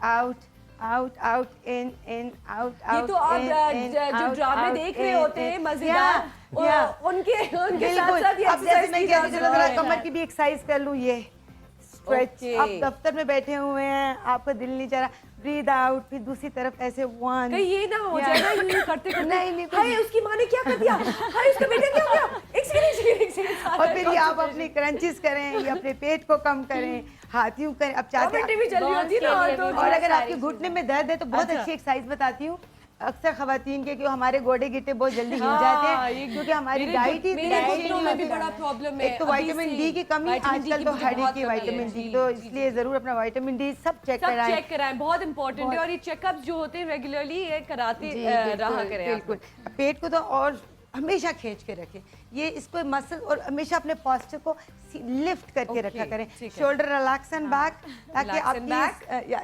out out out in in out ये आउट। तो आप जो ड्रामे देख रहे होते हैं मजेदार, उनके साथ साथ ये अब जैसे एक्सरसाइज मैं की कहती जा हूँ रही है। कमर की भी एक्सरसाइज कर लूँ, ये स्ट्रेच। आप दफ्तर में बैठे हुए हैं, आपका दिल नहीं चाह रहा, ब्रीद आउट, फिर दूसरी तरफ ऐसे वन। कहीं ये ना हो जाए ना यूं करते करते नहीं हाय उसकी माँ ने क्या कर दिया, हाय उसका बेटा क्या हो गया, एक सेकंड और फिर ये आप अपनी क्रंचेस करें, ये अपने पेट को कम करें, हाथ यूं करें। अब चाहते भी चल रही होती है ना, और अगर आपके घुटने में दर्द है तो बहुत अच्छी एक्सरसाइज बताती हूँ। अक्सर खवातीन के हमारे गोडे गिट्टे बहुत जल्दी हिल जाते हैं क्योंकि हमारी डाइट ही में भी बड़ा प्रॉब्लम है। एक तो विटामिन डी की कमी, आजकल तो हर एक की विटामिन डी, तो इसलिए जरूर अपना विटामिन डी सब चेक कराएं, बहुत इंपॉर्टेंट है। और ये चेकअप्स जो होते हैं रेगुलरली ये कराते रहा करें। बिल्कुल पेट को तो और हमेशा खींच के रखें, ये इसको मसल, और हमेशा अपने पॉस्चर को लिफ्ट करके रखा करें, शोल्डर रिलैक्स एंड बैक, ताकि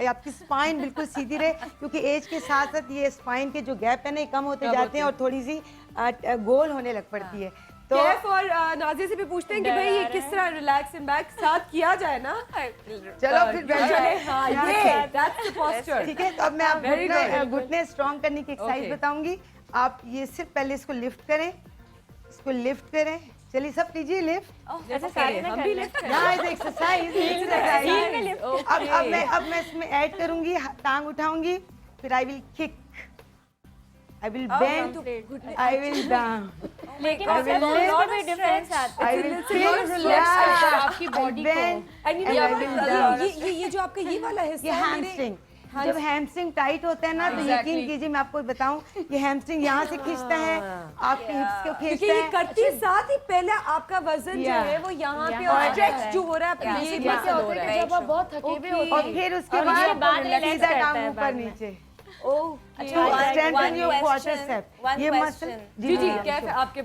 आपकी स्पाइन बिल्कुल सीधी रहे, क्योंकि एज के साथ साथ ये स्पाइन के जो गैप है ना ये कम होते जाते हैं और थोड़ी सी गोल होने लग पड़ती है। तो और नाज़िया से भी पूछते हैं कि भाई ये किस तरह रिलैक्स एंड बैक साथ किया जाए ना। चलो फिर ठीक है, तो अब मैं आपको घुटने स्ट्रॉन्ग करने की एक्सरसाइज बताऊंगी। आप ये सिर्फ पहले इसको लिफ्ट करें, इसको लिफ्ट करें, चलिए सब कीजिए लिफ्ट। हम भी लिफ्ट एक्सरसाइज। अब मैं इसमें ऐड करूंगी, टांग उठाऊंगी, फिर I will kick, I will bend, I will down. लेकिन उसमें बहुत भी डिफरेंस आता है। I will feel आपकी बॉडी को। ये जो आपका ये वाला हिस्सा ये है, हैमस्ट्रिंग, जब हैमस्ट्रिंग टाइट होता है ना तो यकीन कीजिए मैं आपको बताऊं, ये हैमस्ट्रिंग यहाँ से खींचता है, आपके हिप्स को खींचता है, करती साथ ही पहले आपका वजन जो है वो यहाँ पे और स्ट्रेच जो हो रहा है ये क्या होता है जब आप बहुत थके हुए होते और फिर उसके बाद सीधा टांग ऊपर नीचे। ये मसल जी जी कैसे आपके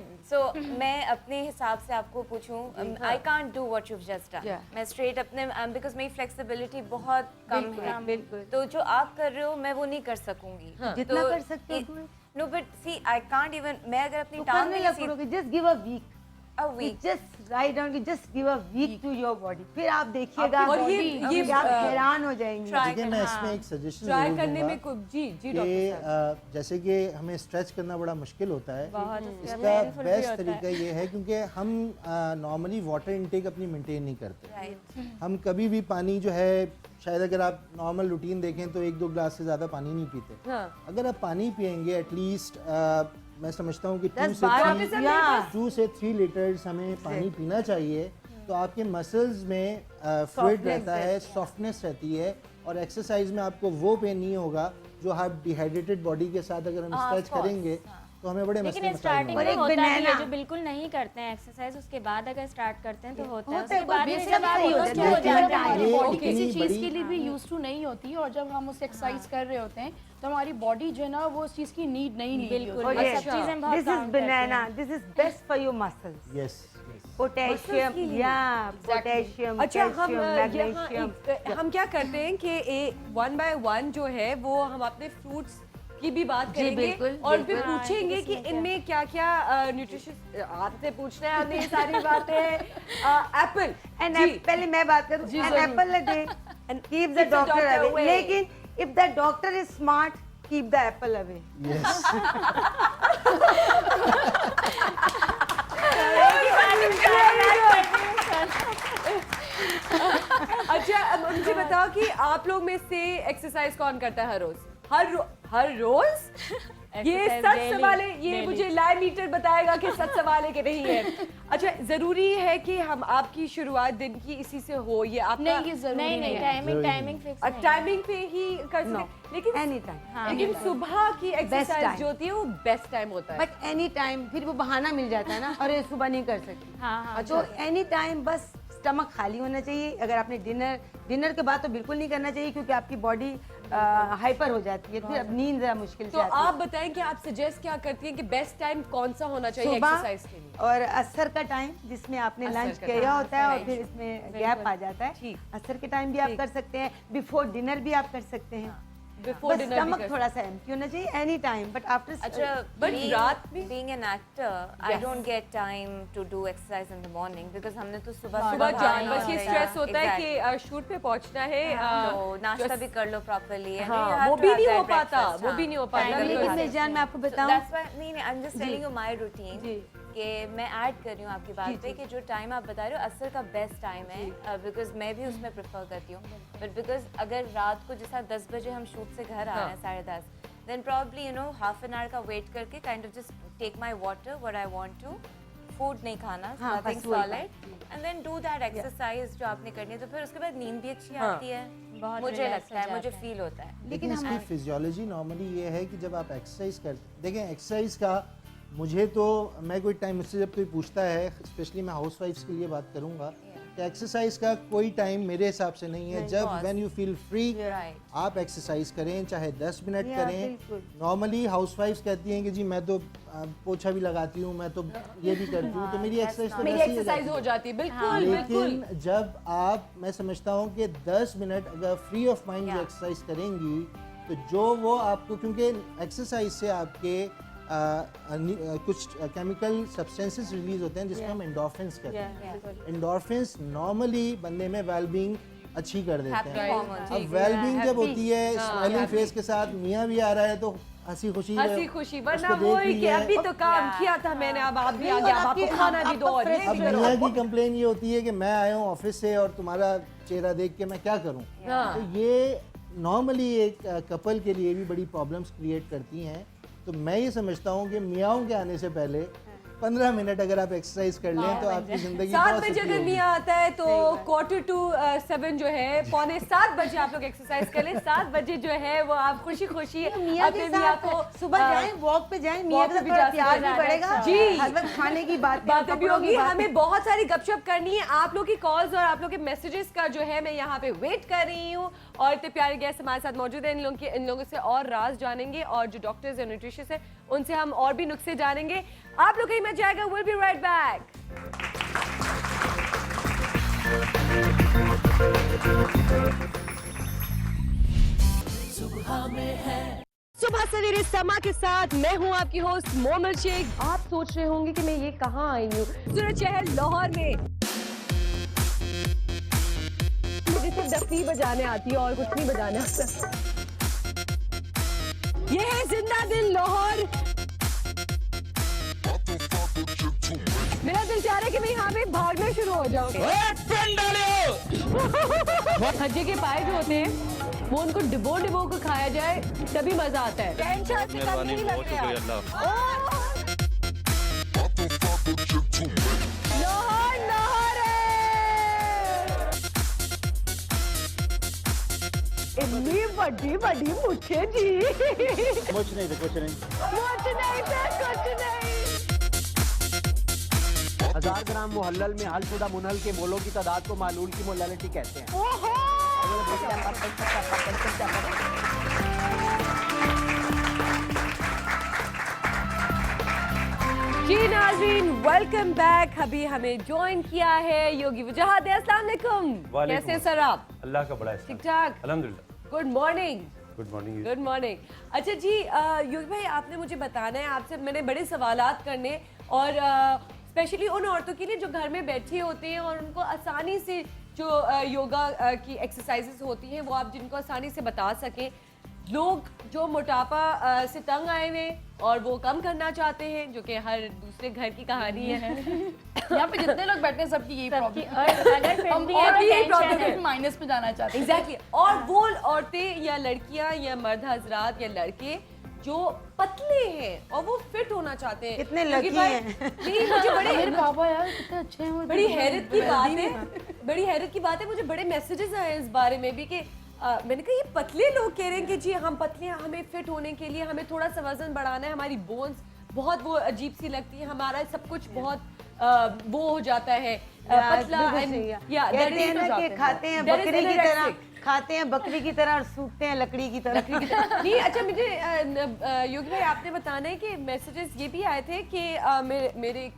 मैं अपने हिसाब से आपको पूछूं, I can't do what you just done. मैं स्ट्रेट अपने बिकॉज मेरी फ्लेक्सिबिलिटी बहुत कम है, तो जो आप कर रहे हो मैं वो नहीं कर सकूंगी। जितना कर सकते हो no but see I can't even, मैं अगर अपनी टांग नहीं just give a week, just write down, just give a week to your body, फिर आप देखिएगा और ये आप हैरान हो जाएंगे। देखिए मैं इसमें एक सजेशन ट्राई करने में जी जैसे कि हमें स्ट्रेच करना बड़ा मुश्किल होता है, इसका बेस्ट तरीका ये है क्योंकि हम नॉर्मली वाटर इनटेक अपनी मेंटेन नहीं करते। हम कभी भी पानी जो है, शायद अगर आप नॉर्मल रूटीन देखें तो 1-2 ग्लास से ज़्यादा पानी नहीं पीते। अगर आप पानी पियेंगे एटलीस्ट मैं समझता हूँ कि 2 से 3 लीटर्स हमें पानी पीना चाहिए, तो आपके मसल्स में फ्लूइड रहता है, सॉफ्टनेस रहती है, और एक्सरसाइज में आपको वो पेन नहीं होगा जो आप डिहाइड्रेटेड बॉडी के साथ अगर हम स्ट्रेच करेंगे तो हमें बड़े मसले लेकिन स्टार्टिंग में होता है जो बिल्कुल नहीं करते हैं एक्सरसाइज, उसके बाद अगर स्टार्ट करते हैं तो होता है, उसके बाद में जब आप हमारी बॉडी किसी चीज के लिए भी यूज्ड टू नहीं होती और जब हम उस एक्सरसाइज कर रहे होते हैं तो हमारी बॉडी जो है ना वो उस चीज की नीड नहीं ली बिल्कुल। और सब चीजें बहुत this is banana, this is best for your muscles. Yes potassium, potassium, अच्छा हम क्या करते हैं कि 1 by 1 जो है वो हम अपने फ्रूट्स की भी बात करेंगे और फिर पूछेंगे कि इनमें क्या क्या न्यूट्रिशन आपसे पूछना है हमें सारी बातें। एप्पल पहले मैं बात करूं, an apple a day keep the doctor away, लेकिन if the doctor is smart keep the apple away. अच्छा मुझे बताओ कि आप लोग में से एक्सरसाइज कौन करता है हर रोज? हर रोज ये सच सवाल है, ये मुझे लाइव मीटर बताएगा कि सच सवाल है कि नहीं है। अच्छा, जरूरी है कि हम आपकी शुरुआत दिन की इसी से हो, ये आपका नहीं, ये जरूरी नहीं, टाइमिंग फिक्स नहीं है। टाइमिंग पे ही कर सकते, लेकिन एनी टाइम, लेकिन सुबह की एक्सरसाइज time. जो होती है वो बेस्ट टाइम होता है। बट एनी टाइम फिर वो बहाना मिल जाता है ना, और ये सुबह नहीं कर सकती। हाँ, तो एनी टाइम बस स्टमक खाली होना चाहिए। अगर आपने डिनर के बाद तो बिल्कुल नहीं करना चाहिए, क्योंकि आपकी बॉडी हाइपर हो जाती है, फिर अब नींद जरा मुश्किल से तो आती है। आप बताएं कि आप सजेस्ट क्या करती हैं कि बेस्ट टाइम कौन सा होना चाहिए सुबह एक्सरसाइज के लिए? और असर का टाइम, जिसमें आपने असर लंच का किया time, होता है और right. फिर इसमें गैप आ जाता है। ठीक। असर के टाइम भी आप ठीक। कर सकते हैं, बिफोर डिनर भी आप कर सकते हैं। बिफोर बस डिनर स्टमक थोड़ा सा एम्प्टी होना चाहिए एनी टाइम, बट आफ्टर अच्छा, But रात में? being an actor, I Yes. don't get time to do exercise in the morning because हमने तो सुबह सुबह सुबह जान भागना बस ये होता है। स्ट्रेस होता है Exactly. कि शूट पे पहुंचना है, तो नाश्ता भी कर लो प्रॉपर्ली। हाँ, वो भी नहीं हो पाता, वो भी नहीं हो पाता। लेकिन मेजबान मैं आपको बताऊं, That's why नहीं, I'm just telling you my routine कि मैं ऐड कर रही हूँ आपकी बात पे कि जो टाइम आप बता रहे हो असर का बेस्ट टाइम है, बिकॉज मैं भी उसमें प्रेफर करती हूँ। बट बिकॉज अगर रात को जैसा 10 बजे हम शूट से घर आ रहे हैं 10:30, then probably half an hour का वेट करके kind of just take my water what I want to, food नहीं खाना, हाँ, नथिंग बस वही solid, and then do that exercise जो आपने करनी है, तो फिर उसके बाद नींद भी अच्छी आती है, मुझे लगता है, मुझे फील होता है। लेकिन इसकी फिजियोलॉजी नॉर्मली ये है कि जब आप एक्सरसाइज करते देखें, एक्सरसाइज का मुझे तो मैं कोई टाइम मुझसे जब कोई पूछता है, स्पेशली मैं हाउस वाइफ्स के लिए बात करूंगा कि एक्सरसाइज का कोई टाइम मेरे हिसाब से नहीं है। जब व्हेन यू फील फ्री आप एक्सरसाइज करें, चाहे 10 मिनट करें। नॉर्मली हाउस वाइफ्स कहती हैं कि जी मैं तो पोछा भी लगाती हूँ, मैं तो ये भी करती हूँ, तो मेरी एक्सरसाइज तो मेरी वैसे ही एक्सरसाइज हो जाती है। बिल्कुल बिल्कुल। लेकिन जब आप, मैं समझता हूँ कि 10 मिनट अगर फ्री ऑफ माइंड जो एक्सरसाइज करेंगी, तो जो वो आपको, क्योंकि एक्सरसाइज से आपके कुछ केमिकल सब्सटेंसेस रिलीज होते हैं जिसको हम एंडोर्फिन्स कहते हैं। एंडोर्फिन्स नॉर्मली बंदे में वेलबींग अच्छी कर देते हैं। अब वेलबींग जब होती है, स्माइलिंग फेस के साथ मियाँ भी आ रहा है तो हंसी खुशी, वरना वो ही कि अभी तो काम किया था मैंने, अब आप भी आ गए, अब आपको खाना भी दो और ये अब भी करो। मियाँ की कंप्लेन ये होती है कि मैं आया हूँ ऑफिस से और तुम्हारा चेहरा देख के मैं क्या करूँ। तो ये नॉर्मली एक कपल के लिए भी बड़ी प्रॉब्लम्स क्रिएट करती हैं। तो मैं ये समझता हूँ कि मियाँओं के आने से पहले 15 मिनट अगर आप एक्सरसाइज कर लें तो आपकी जिंदगी 7 बजे अगर मियाँ आता है तो 6:45 जो है, 6:45 बजे आप लोग एक्सरसाइज कर लें। 7 बजे जो है वो आप खुशी खुशी अपने मियाँ को सुबह जाएं, वॉक पे जाएं, मियाँ के साथ थोड़ा प्यार भी बढ़ेगा जी, हर वक्त खाने की बातें भी होगी। हमें बहुत सारी गपशप करनी है। आप लोग की कॉल्स और आप लोग के मैसेजेस का जो है मैं यहाँ पे वेट कर रही हूँ, और इतने प्यारे गेस्ट हमारे साथ मौजूद है। इन लोगों से और राज जानेंगे, और जो डॉक्टर्स और न्यूट्रिशियस्ट है उनसे हम और भी नुस्खे जानेंगे। आप लोग कहीं मत जाएगा। Will be right back. सुबह सवेरे समा के साथ मैं हूं आपकी होस्ट मोमल शेख। आप सोच रहे होंगे कि मैं ये कहां आई हूँ? सूरज शहर लाहौर में। मुझे सिर्फ डफी बजाने आती है और कुछ नहीं बजाने आता। ये है जिंदा दिल लाहौर। मेरा दिल चाह रहा है कि मैं यहाँ पे भागना शुरू हो जाऊँ। खज्जे के पाए जो होते हैं वो उनको डिबो डिबो को खाया जाए तभी मजा आता है। टेंशन से कम नहीं लगते आप। लाहौर लाहौर है। इतनी बड़ी बड़ी मुझे जी। कुछ नहीं थे, कुछ नहीं। कुछ नहीं था, कुछ नहीं। 1000 ग्राम मुहल्लल में हलशुदा मुनहल के मोलों की तादाद को मालूल की मोलालिटी कहते हैं। जी नाज़रीन, वेलकम बैक। अभी हमें ज्वाइन किया है योगी वजाहत। अस्सलाम वालेकुम। कैसे हैं सर आप? अल्लाह का बड़ा है। ठीक ठाक, अल्हम्दुलिल्लाह। Good morning. Good morning. Good morning. अच्छा जी, योगी भाई आपने मुझे बताना है, आपसे मैंने बड़े सवालात करने, और स्पेशली उन औरतों के लिए जो घर में बैठी होती हैं और उनको आसानी से जो योगा की एक्सरसाइजेस होती हैं वो आप जिनको आसानी से बता सकें। लोग जो मोटापा से तंग आए हुए और वो कम करना चाहते हैं, जो कि हर दूसरे घर की कहानी है। यहाँ पे जितने लोग बैठे हैं सबकी यही प्रॉब्लम माइनस में जाना चाहते हैं। एग्जैक्टली। और वो औरतें या लड़कियां या मर्द हजरात या लड़के जो पतले हैं और वो फिट होना चाहते हैं। कितने क्योंकि लकी भाई- हैं। नहीं, मुझे बड़े मेरे पापा यार कितने अच्छे हैं वो। बड़ी हैरत की बात है, बड़ी हैरत की बात है, मुझे बड़े मैसेजेस आए इस बारे में भी कि मैंने कहा ये पतले लोग कह रहे हैं कि जी हम पतले हैं, हमें फिट होने के लिए हमें थोड़ा सा वजन बढ़ाना है, हमारी बोन्स बहुत वो अजीब सी लगती है, हमारा सब कुछ बहुत वो हो जाता है पतला कहते हैं ना कि खाते हैं बकरी की तरह, खाते हैं बकरी की तरह और सूखते हैं लकड़ी की तरह। नहीं, अच्छा मुझे योगी भाई आपने बताना है कि मैसेजेस ये भी आए थे कि मेरे एक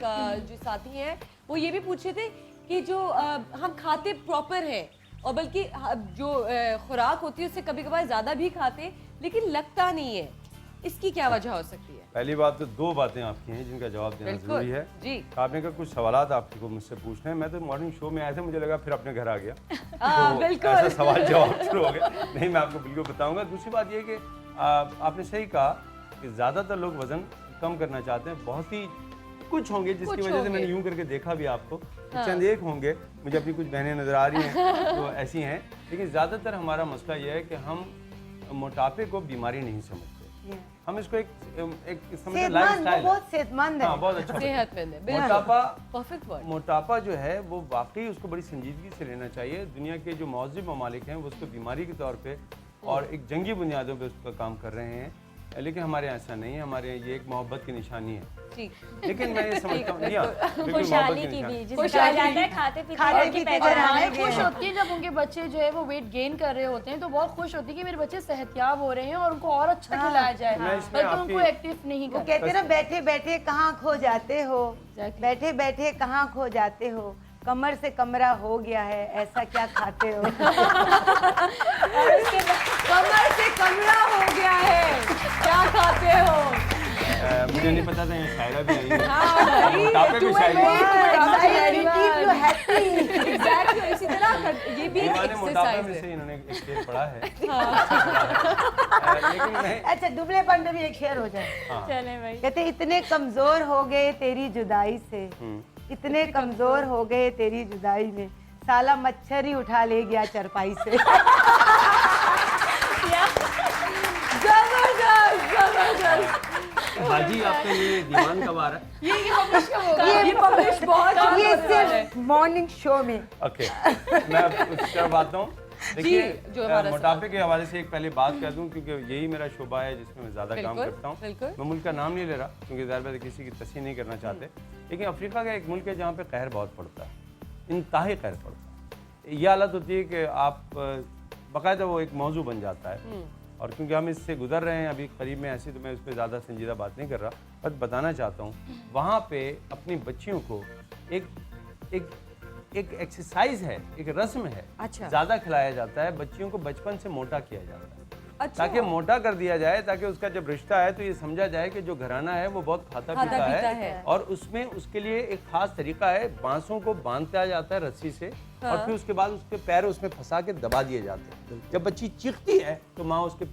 जो साथी हैं वो ये भी पूछे थे कि जो हम खाते प्रॉपर हैं और बल्कि जो खुराक होती है उससे कभी कभार ज़्यादा भी खाते लेकिन लगता नहीं है, इसकी क्या वजह हो सकती है? पहली बात तो दो बातें आपकी हैं जिनका जवाब देना जरूरी है जी। आपने कहा कुछ सवालात आपको मुझसे पूछने हैं, मैं तो मॉर्निंग शो में आया था, मुझे लगा फिर अपने घर आ गया तो बिल्कुल। ऐसा सवाल जवाब शुरू हो गया। नहीं, मैं आपको बिल्कुल बताऊंगा। दूसरी बात ये कि आपने सही कहा कि ज़्यादातर लोग वज़न कम करना चाहते हैं, बहुत ही कुछ होंगे जिसकी वजह से मैंने यूं करके देखा भी आपको, चंद एक होंगे, मुझे अपनी कुछ बहनें नज़र आ रही हैं तो ऐसी हैं, लेकिन ज़्यादातर हमारा मसला ये है कि हम मोटापे को बीमारी नहीं समझते, हम इसको एक समझते लाइफस्टाइल, बहुत सेहतमंद है। हाँ, बहुत अच्छा सेहतमंद है। मोटापा, परफेक्ट वर्ड। मोटापा जो है वो वाकई उसको बड़ी संजीदगी से लेना चाहिए। दुनिया के जो मौजूद ममालिक हैं वो उसको बीमारी के तौर पे और एक जंगी बुनियादों पे उसका काम कर रहे हैं, लेकिन हमारे यहाँ ऐसा नहीं है। हमारे यहाँ ये एक मोहब्बत की निशानी है। लेकिन मैं ये समझता हूँ खुशहाली की भी, जिसे कहा जाता है खाते पीते और माँ खुश होती है जब उनके बच्चे जो है वो वेट गेन कर रहे होते हैं, तो बहुत खुश होती है कि मेरे बच्चे सेहतयाब हो रहे हैं और उनको और अच्छा खिलाया जाए, बल्कि उनको एक्टिव नहीं वो कहते हैं ना बैठे बैठे कहाँ खो जाते हो, बैठे बैठे कहाँ खो जाते हो, कमर से कमरा हो गया है, ऐसा क्या खाते हो। कमर से कमरा हो गया है, क्या खाते हो। मुझे नहीं पता था ये शायरा भी नहीं है। हाँ, मोटापे पे Exactly, इसी तरह ये भी एक मोटापे एक्सरसाइज में है। से इन्होंने एक शेर पढ़ा है। लेकिन मैं अच्छा दुबलेपन पे भी एक शेर हो जाए। चले भाई। कहते इतने कमजोर हो गए तेरी जुदाई से, इतने कमजोर हो गए तेरी जुदाई में, साला मच्छर ही उठा ले गया चरपाई से। जबरदस्त जबरदस्त। बाजी आपका ये दीवान कब आ रहा है? ये पब्लिश कब होगा? ये पब्लिश बहुत जल्द ये होने वाला है। सिर्फ मॉर्निंग शो में। ओके, मैं अब उस तरफ आता हूँ। देखिए, जो हमारा मोटापे के हवाले से एक पहले बात कर दूं क्योंकि यही मेरा शोबा है जिसमें मैं ज़्यादा काम करता हूँ। मैं मुल्क का नाम नहीं ले रहा क्योंकि ज़ाहिर बात है किसी की तस्हीर नहीं करना चाहते, लेकिन अफ्रीका का एक मुल्क है जहाँ पे कहर बहुत पड़ता है, इंतहाई कहर पड़ता है। ये हालत होती है कि आप बाकायदा वो एक मौजू बन जाता है, और क्योंकि हम इससे गुजर रहे हैं अभी करीब में ऐसी, तो मैं उस पर ज़्यादा संजीदा बात नहीं कर रहा, बस बताना चाहता हूँ वहाँ पे अपनी बच्चियों को एक एक्सरसाइज है, एक रस्म है, अच्छा। ज़्यादा खिलाया जाता है, बच्चियों को बचपन से मोटा किया जाता है। अच्छा। ताकि मोटा कर दिया जाए, ताकि उसका जब रिश्ता है तो ये समझा जाए कि जो घराना है वो बहुत खाता पीता है, और उसमें उसके लिए एक खास तरीका है, बांसों को बांधता जाता है रस्सी से, और फिर उसके बाद उसके पैर उसमें फंसा के दबा दिए जाते हैं। जब बच्ची चीखती है तो माँ उसके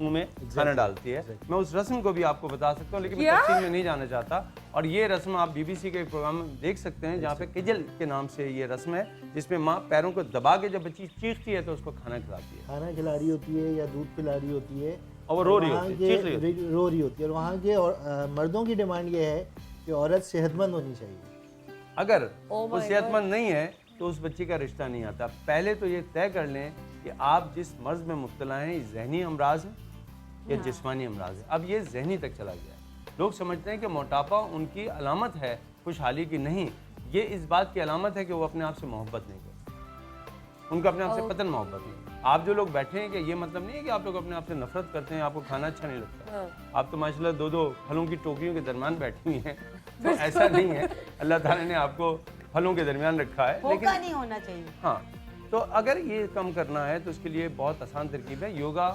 मुंह में खाना डालती है। मैं उस रस्म को भी आपको बता सकता हूँ, लेकिन मैं तफसील में नहीं जाना चाहता। और ये रस्म आप BBC के प्रोग्राम में देख सकते हैं जहाँ पे किजल के नाम से ये रस्म है, जिसमें माँ पैरों को दबा के जब बच्ची चीखती है तो उसको खाना खिलाती है, खाना खिला रही होती है या दूध पिला रही होती है, और वो रो रही वहाँ होती है, चीख रही होती के रो रही होती है। और वहाँ के मर्दों की डिमांड ये है कि औरत सेहतमंद होनी चाहिए। अगर वो सेहतमंद नहीं है तो उस बच्ची का रिश्ता नहीं आता। पहले तो ये तय कर लें कि आप जिस मर्ज में मुब्तला हैं, जहनी अमराज है या जिस्मानी अमराज है। अब ये जहनी तक चला गया है। लोग समझते हैं कि मोटापा उनकी अलामत है खुशहाली की, नहीं, ये इस बात की अलामत है कि वो अपने आप से मोहब्बत नहीं करते, उनको अपने आप से कतन मोहब्बत नहीं। आप जो लोग बैठे हैं कि ये मतलब नहीं है कि आप लोग अपने आप से नफरत करते हैं, आपको खाना अच्छा नहीं लगता। आप तो माशाल्लाह दो फलों की टोकरियों के दरमियान बैठी हुई हैं, तो ऐसा नहीं है, अल्लाह ताला ने आपको फलों के दरमियान रखा है, लेकिन नहीं होना चाहिए। हाँ, तो अगर ये कम करना है तो उसके लिए बहुत आसान तरकीब है। योगा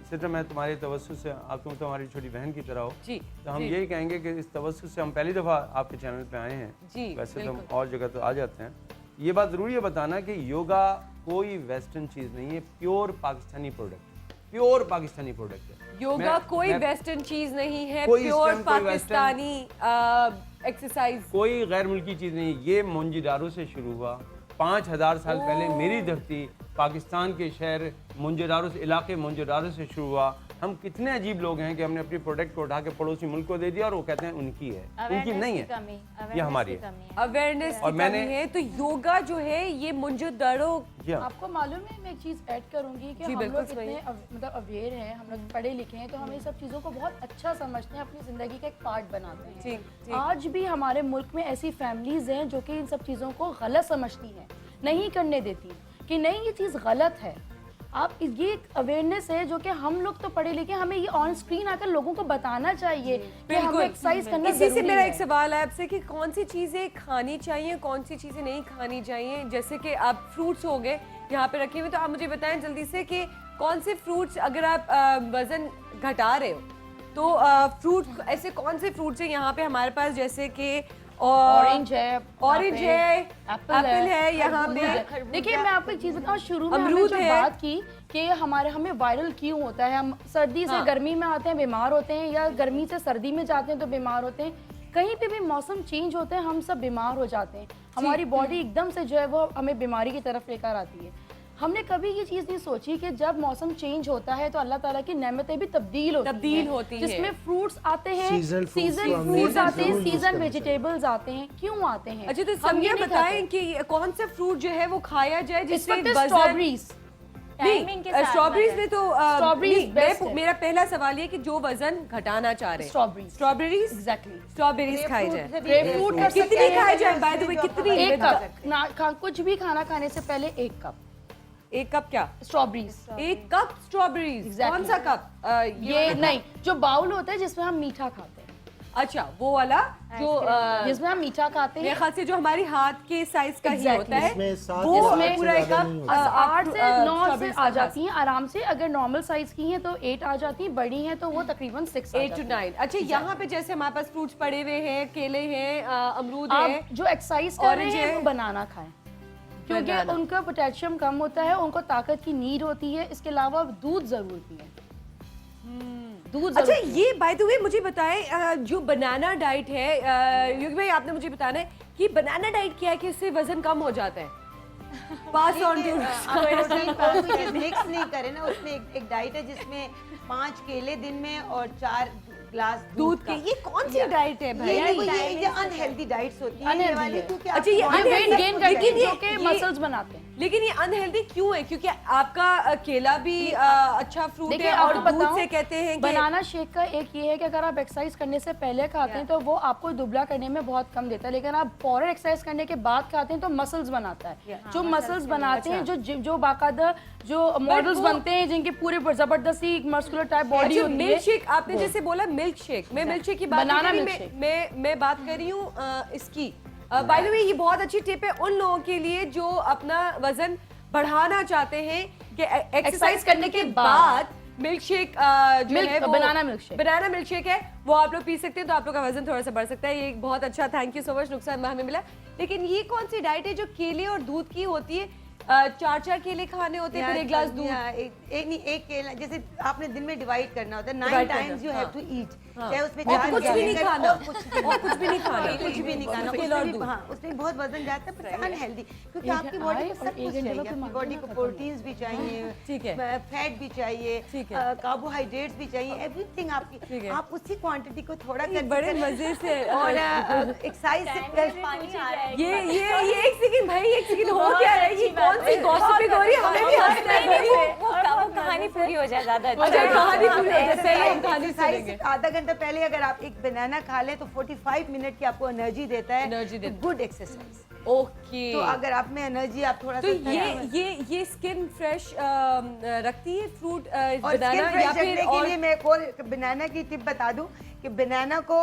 सिर्फ मैं तुम्हारे तवज्जुह से, आप तुम तो हमारी छोटी बहन की तरह हो जी, तो हम यही कहेंगे कि इस तवज्जुह से हम पहली दफ़ा आपके चैनल पे आए हैं जी, वैसे तो हम और जगह तो आ जाते हैं। ये बात ज़रूरी है बताना कि योगा कोई वेस्टर्न चीज़ नहीं है, pure Pakistani product, pure Pakistani product है। योगा कोई वेस्टर्न चीज़ नहीं है, प्योर पाकिस्तानी एक्सरसाइज, कोई गैर मुल्की चीज़ नहीं। ये मोंजीदारो से शुरू हुआ 5000 साल पहले। मेरी धरती पाकिस्तान के शहर मोंजेदारो से, इलाके मोंजेदारो से शुरू हुआ। हम कितने अजीब लोग हैं कि हमने अपनी प्रोडक्ट को उठा के पड़ोसी मुल्क को दे दिया और वो कहते हैं उनकी है, उनकी नहीं है, ये हमारी है। अवेयरनेस की कमी है। तो योगा जो है ये मुंजो दड़ो। आपको मालूम है, मैं एक चीज ऐड करूंगी कि हम लोग इतने मतलब अवेयर हैं, हम लोग पढ़े लिखे हैं, तो हम ये सब चीज़ों को बहुत अच्छा समझते हैं, अपनी ज़िंदगी का एक पार्ट बनाते हैं। आज भी हमारे मुल्क में ऐसी फैमिलीज हैं जो कि इन सब चीज़ों को गलत समझती हैं, नहीं करने देती कि नहीं ये चीज़ गलत है। आप ये एक अवेयरनेस है जो कि हम लोग तो पढ़े लिखे, हमें ये ऑन स्क्रीन आकर लोगों को बताना चाहिए कि हमें एक्सरसाइज करना इसी से मेरा एक सवाल है आपसे कि कौन सी चीज़ें खानी चाहिए, कौन सी चीज़ें नहीं खानी चाहिए। जैसे कि आप फ्रूट्स हो गए यहाँ पे रखे हुए, तो आप मुझे बताएं जल्दी से कि कौन से फ्रूट्स, अगर आप वजन घटा रहे हो तो फ्रूट ऐसे कौन से फ्रूट्स हैं यहाँ पे हमारे पास, जैसे कि ऑरेंज है, एप्पल है यहाँ पे। देखिए मैं आपको एक चीज बताऊँ, शुरू में हमने जो बात की कि हमें वायरल क्यों होता है, हम सर्दी से गर्मी में आते हैं बीमार होते हैं, या गर्मी से सर्दी में जाते हैं तो बीमार होते हैं। कहीं पे भी मौसम चेंज होते हैं हम सब बीमार हो जाते हैं, हमारी बॉडी एकदम से जो है वो हमें बीमारी की तरफ लेकर आती है। हमने कभी ये चीज़ नहीं सोची कि जब मौसम चेंज होता है तो अल्लाह ताला की नेमतें भी तब्दील होती हैं, जिसमें फ्रूट्स आते हैं, सीजन फ्रूट्स आते हैं, सीजन वेजिटेबल्स आते हैं। क्यों आते हैं? अच्छा, तो हम ये बताएं कि कौन सा फ्रूट जो है वो खाया जाए जिससे स्ट्रॉबेरीज। स्ट्रॉबेरीज में तो मेरा पहला सवाल ये कि जो वजन घटाना चाह रहे हैं स्ट्रॉबेरीज, एग्जैक्टली स्ट्रॉबेरीज खाई जाए। ग्रेपफ्रूट कितनी खाई जाए बाय द वे, कितनी? एक कप, कुछ भी खाना खाने से पहले एक कप। एक कप क्या? स्ट्रॉबेरीज। एक कप स्ट्रॉबेरीज। कौन सा कप? ये नहीं, जो बाउल होता है जिसमें हम मीठा खाते हैं। अच्छा, वो वाला जो जिसमें हम मीठा खाते हैं, मेरे ख्याल से जो हमारी हाथ के साइज का ही होता है, जिसमें पूरा एक कप 8 से 9 से आ जाती हैं आराम से। अगर नॉर्मल साइज की हैं तो 8 आ जाती हैं, बड़ी हैं तो वो तकरीबन 6 8 to 9। अच्छा, यहाँ पे जैसे हमारे पास फ्रूट्स पड़े हुए हैं, केले हैं, अमरूद है, जो एक्सरसाइज कर रहे हैं वो बनाना खाएं, क्योंकि उनका पोटेशियम कम होता है, उनको ताकत की नीड होती है। इसके अलावा दूध जरूर पिएं। अच्छा, ये बाय द वे मुझे बताएं, जो बनाना डाइट है, युग भाई आपने मुझे बताना है कि बनाना डाइट क्या है कि इससे वजन कम हो जाता है? पास ऑन टू मिक्स नहीं करें ना, उसमें एक डाइट है जिसमें 5 केले दिन में और 4 ग्लास दूध के। ये कौन सी डाइट है भाई? ये अनहेल्दी डाइट्स होती है ये वाली, क्योंकि अच्छा ये अनहेल्दी गेन करके मसल्स बनाते हैं। लेकिन ये अनहेल्दी क्यों है? क्योंकि आपका केला भी अच्छा फ्रूट है, और दूध से कहते हैं कि बनाना शेक का एक ये है कि अगर आप एक्सरसाइज करने से पहले खाते हैं तो वो आपको दुबला करने में बहुत कम देता है, लेकिन आप फौरन एक्सरसाइज करने के बाद खाते हैं तो मसल्स बनाता है। जो मसल्स बनाते हैं, जो बाकायदा जो मॉडल्स बनते हैं जिनके पूरे जबरदस्ती मस्कुलर टाइप बॉडी होती है। मिल्क शेक आपने जैसे बोला, मिल्क शेक, मैं मिल्क शेक की बात मैं बात कर रही हूँ इसकी। बाय द वे ये बहुत अच्छी टिप है उन लोगों के लिए जो अपना वजन बढ़ाना चाहते हैं कि एक्सरसाइज करने के बाद मिल्क शेक जो है वो बनाना मिल्क शेक है, वो आप लोग पी सकते हैं, तो आप लोग का वजन थोड़ा सा बढ़ सकता है। ये बहुत अच्छा, थैंक यू सो मच नुकसान हमें मिला। लेकिन ये कौन सी डाइट है जो केले और दूध की होती है? 4 केले खाने होते हैं, फिर 1 ग्लास दूध। एक केला, जैसे आपने दिन में डिवाइड करना होता है, 9 times you have to eat, चाहे उसमें कुछ भी नहीं खाना, कुछ भी नहीं खाना, उसमें बहुत वजन जाता है, पर अनहेल्दी, क्योंकि आपकी बॉडी को सब कुछ चाहिए, आपकी बॉडी को प्रोटीन्स भी चाहिए, ठीक है, फैट भी चाहिए, कार्बोहाइड्रेट्स भी चाहिए, एवरीथिंग आपकी, आप उसी क्वांटिटी को थोड़ा कर बड़े मजे से और एक्सरसाइज से ये एक सेकंड भाई, एक सेकंड हो क्या रहा है? ये कौन सी गॉसिपिंग हो रही है? हमें भी हंसना है भाई, वो कहानी पूरी हो जाए ज्यादा अच्छा। कहानी पूरी हो जाए, पहले हम कहानी सुनेंगे। आधा घंटा पहले अगर आप एक बनाना खा लें तो 45 मिनट की आपको एनर्जी देता है, गुड एक्सरसाइज। ओके, तो अगर आप में एनर्जी आप थोड़ा तो ये स्किन फ्रेश रखती है फ्रूट बनाना, या फिर के लिए मैं एक और बनाना की टिप बता दूं कि बनाना को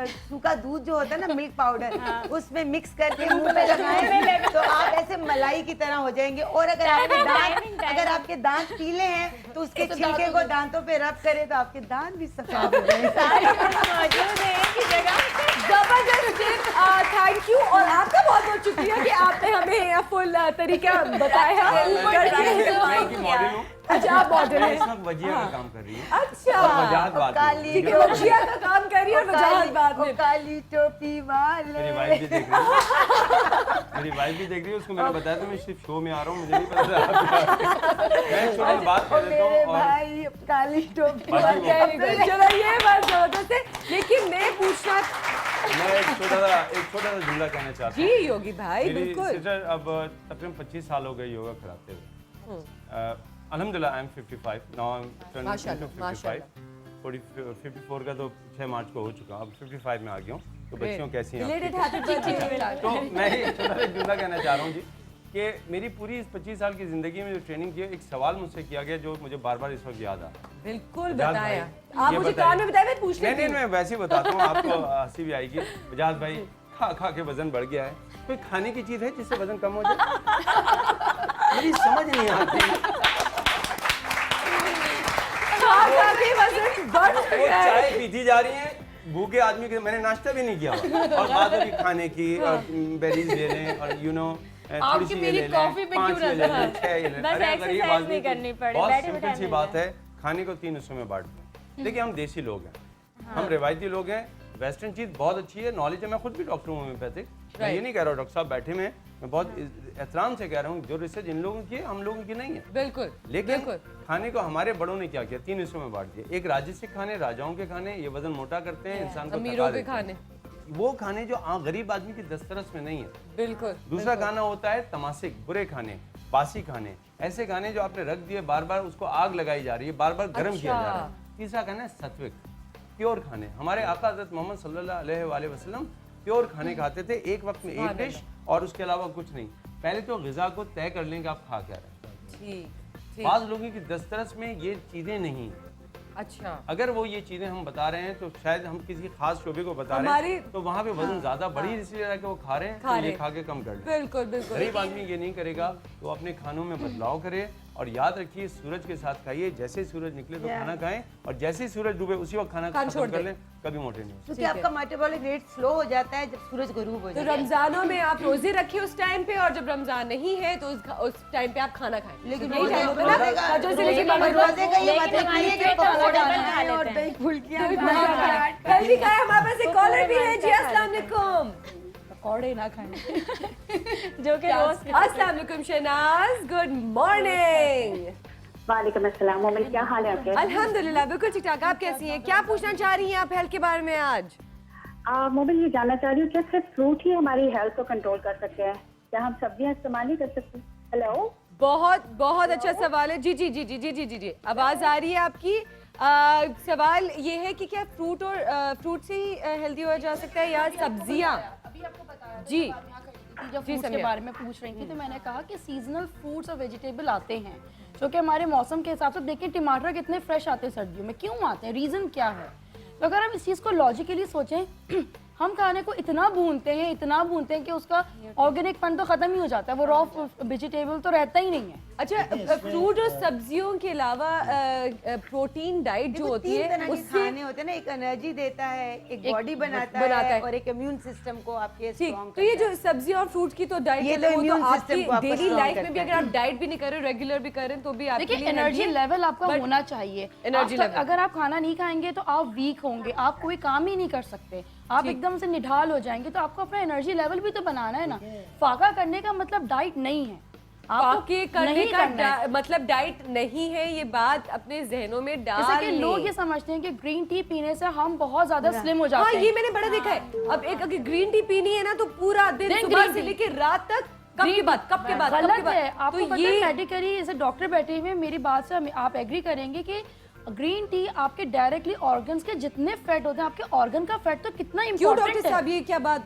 सूखा दूध जो होता है ना, मिल्क पाउडर, उसमें मिक्स करके मुंह में लगाएं तो आप ऐसे मलाई की तरह हो जाएंगे। और अगर आपके दांत पीले हैं तो उसके छिलके को दांतों पे रब करें तो आपके दांत भी सफेद हो जाएंगे। जबरदस्त टिप, थैंक यू। और आपका बहुत बहुत शुक्रिया कि आपने हमें फुल तरीका बताया। मैं की मॉडल हूँ। अच्छा, आप मॉडल मैं हैं। इस वक्त वजिया का काम कर रही हूँ। अच्छा, और वजाहत बाद में। ठीक है, वजिया का काम कर रही है और वजाहत बाद में। काली टोपी वाले। मेरी वाइफ भी देख रही है। मेरी वाइफ भी देख रही है, उसको मैंने बताया था मैं सिर्फ शो में आ रहा हूँ, मुझे नहीं पता था। मैं छोटी बात कर देता हूँ। भाई काली टोपी वाले। चलो ये बात जबरदस्त है, लेकिन मैं पूछना मैं एक छोटा सा जुमला कहना चाहता हूँ। जी योगी भाई, मेरी बिल्कुल। सिस्टर अब तकरीबन 25 साल हो गए योगा कराते हुए। अल्हम्दुलिल्लाह I am 55 now I am turning 55। 54 का तो 6 मार्च को हो चुका, अब 55 में आ गया हूँ। तो बच्चियों कैसी हैं आपकी? तो मैं एक छोटा सा जुमला कहना चाह रहा हूँ जी कि मेरी पूरी इस 25 साल की ज़िंदगी में जो ट्रेनिंग की है, एक सवाल मुझसे किया गया जो मुझे बार बार इस वक्त याद आ रहा है। बिल्कुल बताया आप मुझे कान में बताया, मैं पूछ लेती हूँ। नहीं, मैं वैसे ही बताता हूँ, आपको हंसी भी आएगी। बजाज भाई खा खा के वजन बढ़ गया है, कोई खाने की चीज़ है जिससे वजन कम हो जाए? मेरी समझ नहीं आती। वो चाय पीती जा रही है, भूखे आदमी के, मैंने नाश्ता भी नहीं किया और बात हो रही खाने की, और बेरीज ले लें और यू नो थोड़ी सी ये ले लें, 5 ये ले लें, 6 ये ले लें। बस एक्सरसाइज नहीं करनी पड़े, बहुत बैठे सिंपल सी बात है, खाने को 3 हिस्सों में बांट दें। देखिए हम देसी लोग हैं, हम रिवायती लोग हैं। वेस्टर्न चीज़ बहुत अच्छी है, नॉलेज है, मैं खुद भी डॉक्टर हूँ होम्योपैथिक। मैं ये नहीं कह रहा हूँ डॉक्टर साहब बैठे में, मैं बहुत एहतराम से कह रहा हूँ, जो रिसर्च इन लोगों की है हम लोगों की नहीं है। बिल्कुल। लेकिन खाने को हमारे बड़ों ने क्या किया, 3 हिस्सों में बांट दिया। एक राजस्विक खाने, राजाओं के खाने, ये वजन मोटा करते हैं, इंसान को अमीरों के खाने, वो खाने जो गरीब आदमी की दस्तरस में नहीं है। बिल्कुल। दूसरा खाना होता है तमासिक, बुरे खाने, बासी खाने, ऐसे खाने जो आपने रख दिए, बार बार उसको आग लगाई जा रही है, बार बार गर्म किया जा रहा है। तीसरा खाना है सात्विक, प्योर खाने। हमारे आका हज़रत मोहम्मद सल्लल्लाहु अलैहि वसल्लम प्योर खाने खाते थे, एक वक्त में एक डिश और उसके अलावा कुछ नहीं। पहले तो ग़िज़ा को तय कर लें कि आप खा क्या रहे हैं। बाज़ लोगों की दस्तरस में ये चीज़ें नहीं। अच्छा, अगर वो ये चीजें हम बता रहे हैं तो शायद हम किसी खास शोबे को बता रहे हैं, तो वहाँ पे वजन ज्यादा बढ़ी इसलिए कि वो खा रहे हैं, तो ये खा के कम कर लें। बिल्कुल बिल्कुल। गरीब आदमी ये नहीं करेगा, तो अपने खानों में बदलाव करे और याद रखिए सूरज के साथ खाइए। जैसे सूरज निकले तो खाना खाएं और जैसे ही सूरज डूबे उसी वक्त खाना खत्म कर लें, कभी मोटे नहीं। क्योंकि आपका मेटाबॉलिक रेट स्लो हो जाता है जब सूरज गुरूब हो जाता है। तो रमजानों में आप रोजे रखिए उस टाइम पे, और जब रमजान नहीं है तो उस टाइम पे आप खाना खाएं। लेकिन यही टाइम होता है ना, रोजे का ये बात है कि पकौड़े खाने और दही फुल्कियां हेल्दी खाएं। हमारे पास एक कॉलर भी है जी, अस्सलाम वालेकुम। पकौड़े ना खाएं जो कि रोज। अस्सलाम वालेकुम शहनाज, गुड मॉर्निंग। वालेकुम अस्सलाम। मोमिन क्या हाल है आपके? अल्हम्दुलिल्लाह बिल्कुल ठीक ठाक। आप कैसी हैं? क्या पूछना चाह रही हैं आप हेल्थ के बारे में आज? मोमिन ये जानना चाह रही हूँ, क्या सिर्फ फ्रूट ही हमारी हेल्थ को कंट्रोल कर सकते हैं? क्या हम सब्जियां इस्तेमाल नहीं कर सकते? हेलो, बहुत बहुत अच्छा सवाल है। जी जी जी जी जी जी जी जी आवाज आ रही है आपकी। सवाल ये है कि क्या फ्रूट और फ्रूट से ही हेल्दी हो जा सकता है या सब्जियां? अभी आपको बताया जी जब फ्रूट्स के बारे में पूछ रही थी तो मैंने कहा कि सीजनल फ्रूट्स और वेजिटेबल आते हैं जो कि हमारे मौसम के हिसाब से। देखिए टमाटर कितने फ्रेश आते हैं सर्दियों में, क्यों आते हैं, रीज़न क्या है? तो अगर हम इस चीज़ को लॉजिकली सोचें हम खाने को इतना भूनते हैं कि उसका ऑर्गेनिक तो खत्म ही हो जाता है, वो रॉ वेजिटेबल तो रहता ही नहीं है। अच्छा, फ्रूट और सब्जियों के अलावा प्रोटीन डाइट जो होती है उससे खाने होते हैं ना, एक एनर्जी देता है, एक बॉडी बनाता है और एक इम्यून सिस्टम को आपके स्ट्रांग। तो ये जो सब्जी और फ्रूट की तो डाइट ये तो इम्यून सिस्टम को आपकी डेली लाइफ में भी अगर आप डाइट भी नहीं कर रहे, रेगुलर भी कर रहे हैं तो भी आपके लिए एनर्जी लेवल आपका होना चाहिए। एनर्जी लेवल अगर आप खाना नहीं खाएंगे तो आप वीक होंगे, आप कोई काम ही नहीं कर सकते, आप एकदम से निढाल हो जाएंगे। तो आपको अपना एनर्जी लेवल भी तो बनाना है ना। फाका करने का मतलब डाइट नहीं है, फाके करने का मतलब डाइट नहीं है। ये बात अपने जहनों में डाल। जैसे कि लोग ये समझते हैं कि ग्रीन टी पीने से हम बहुत ज्यादा स्लिम हो जाते हैं। ये मैंने बड़ा देखा है। अब एक अगर ग्रीन टी पीनी है ना तो पूरा दिन सुबह से लेकर रात तक कब के बाद गलत है। आपको पता है मेडिकली जैसे डॉक्टर बैठे हुए मेरी बात से आप एग्री करेंगे कि ग्रीन टी आपके डायरेक्टली ऑर्गन्स के जितने फैट होते हैं, आपके ऑर्गन का फैट तो कितना इम्पोर्टेंट है। डॉक्टर साहब ये क्या बात,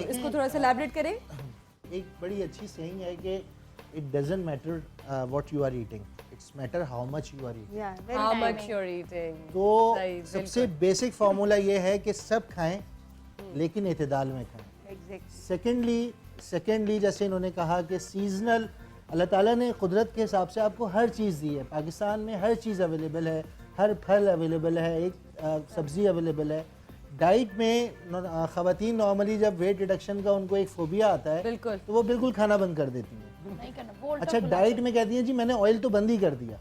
इसको थोड़ा सा एलैबोरेट करें। एक बड़ी अच्छी सेइंग है कि it doesn't matter what you are eating, it's matter how much you are eating. How much you are eating. तो सबसे बेसिक फार्मूला ये है कि सब खाएं लेकिन इतदाल में खाएं। सेकेंडली जैसे इन्होंने कहा कि सीजनल, अल्लाह ताला ने कुदरत के हिसाब से आपको हर चीज़ दी है। पाकिस्तान में हर चीज़ अवेलेबल है, हर फल अवेलेबल है, एक सब्ज़ी अवेलेबल है, डाइट में ख़वातीन नॉर्मली जब वेट रिडक्शन का उनको एक फोबिया आता है बिल्कुल, तो वो बिल्कुल खाना बंद कर देती हैं। नहीं करना, वो उल्टा अच्छा, फुला डाइट में कहती हैं जी मैंने ऑयल तो बंद ही कर दिया।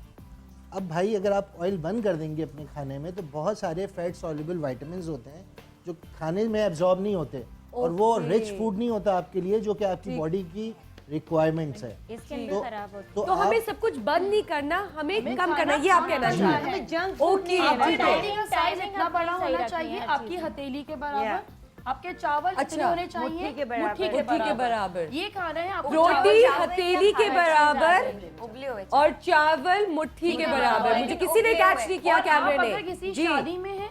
अब भाई अगर आप ऑयल बंद कर देंगे अपने खाने में तो बहुत सारे फैट सॉल्युबल विटामिन्स होते हैं जो खाने में एब्जॉर्ब नहीं होते, और वो रिच फूड नहीं होता आपके लिए जो कि आपकी बॉडी की रिक्वायरमेंट्स है। तो हमें सब कुछ बंद नहीं करना, हमें कम करना, ये आप कहना चाहिए। ओके, डाइटिंग का साइज इतना बड़ा होना चाहिए आपकी हथेली के बराबर, आपके चावल इतने होने चाहिए मुट्ठी के बराबर। ये खाना है आपको, रोटी हथेली के बराबर और चावल मुट्ठी के बराबर। मुझे किसी ने कैच नहीं किया कैमरे ने। अगर किसी शादी में है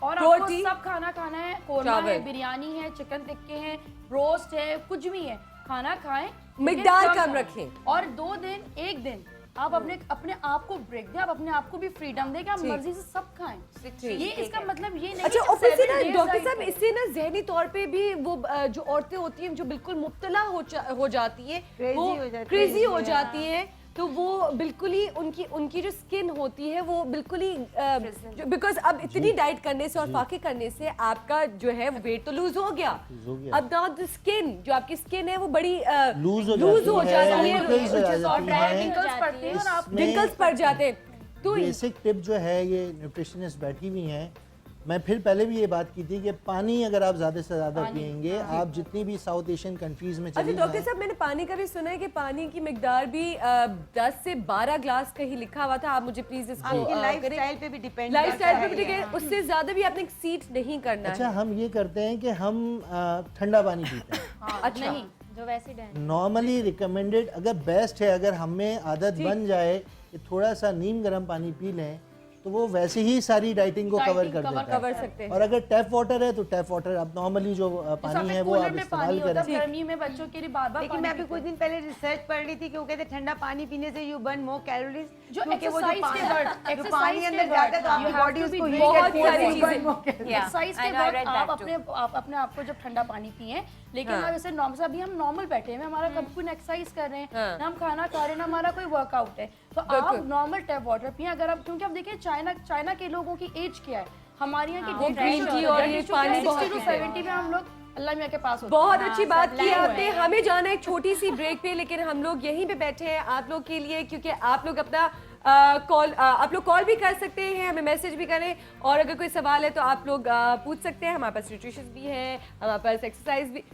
और रोटी, आपको सब खाना खाना है, कोरमा है, बिरयानी है, चिकन टिक्के हैं, रोस्ट है, कुछ भी है, खाना खाएं, मिकदार कम रखें। और 2 दिन 1 दिन आप अपने आप को ब्रेक दें, आप अपने आप को भी फ्रीडम दें कि आप मर्जी से सब खाएं। ये इसका मतलब ये नहीं। अच्छा, और फिर ना डॉक्टर साहब इससे ना जहनी तौर पे भी वो जो औरतें होती हैं जो बिल्कुल मुब्तला हो जाती है, वो क्रेजी हो जाती है, तो वो बिल्कुल ही उनकी जो स्किन होती है वो बिल्कुल ही बिकॉज अब इतनी डाइट करने से और फाके करने से आपका जो है वेट तो लूज हो गया। अब ना द स्किन, जो आपकी स्किन है वो बड़ी लूज हो जाती है, रिंकल्स पड़ जाते हैं। तो बेसिक टिप जो है, ये न्यूट्रिशनिस्ट बैठी हुई हैं, मैं फिर पहले भी ये बात की थी कि पानी अगर आप ज़्यादा से ज़्यादा पिएंगे, आप जितनी भी साउथ एशियन कंट्रीज़ में चली डॉक्टर साहब मैंने पानी का भी सुना है कि पानी की मिकदार भी 10 से 12 ग्लास कहीं लिखा हुआ था। आप मुझे प्लीज इसको लाइफस्टाइल पे भी डिपेंड, लाइफस्टाइल पे भी ठीक है, उससे ज्यादा भी आपने एक्सीड नहीं करना। अच्छा, हम ये करते हैं कि हम ठंडा पानी पीते हैं। अच्छा, जो वैसे नॉर्मली रिकमेंडेड, अगर बेस्ट है अगर हमें आदत बन जाए कि थोड़ा सा नीम गर्म पानी पी लें तो वो वैसे ही सारी डाइटिंग को कवर कर देता है। और अगर टैप वाटर है तो टैप वाटर, अब नॉर्मली जो पानी है वो आप इस्तेमाल करें। गर्मी में बच्चों के लिए बार-बार, लेकिन मैं अभी कुछ दिन पहले रिसर्च पढ़ रही थी कि वो कहते हैं ठंडा पानी पीने से यू बर्न मोर कैलोरीज, जो क्योंकि वो जो पानी अंदर जाता है तो आपकी बॉडी उसको हीट बहुत करती है। सारी चीजें एक्सरसाइज के बाद आप अपने आप को जब ठंडा पानी पिए, लेकिन आप जैसे नॉर्मल, अभी हम नॉर्मल बैठे हैं, हमारा कभी कोई एक्सरसाइज कर रहे हैं ना, हम खाना खा रहे हैं ना, हमारा कोई वर्कआउट है, तो आप नॉर्मल टैप वाटर पिए। अगर आप, क्योंकि आप देखिए चाइना के लोगों की एज क्या है, हमारे यहाँ की ग्रीन टी और ये पानी 60 to 70 में हम लोग अल्लाह मियां के पास होते हैं। बहुत अच्छी बात की आपने। हमें जाना है एक छोटी सी ब्रेक पे, लेकिन हम लोग यहीं पे बैठे हैं आप लोग के लिए, क्योंकि आप लोग अपना आप लोग कॉल भी कर सकते हैं, हमें मैसेज भी करें, और अगर कोई सवाल है तो आप लोग पूछ सकते हैं। हमारे पास न्यूट्रिशन भी है, हमारे पास एक्सरसाइज भी,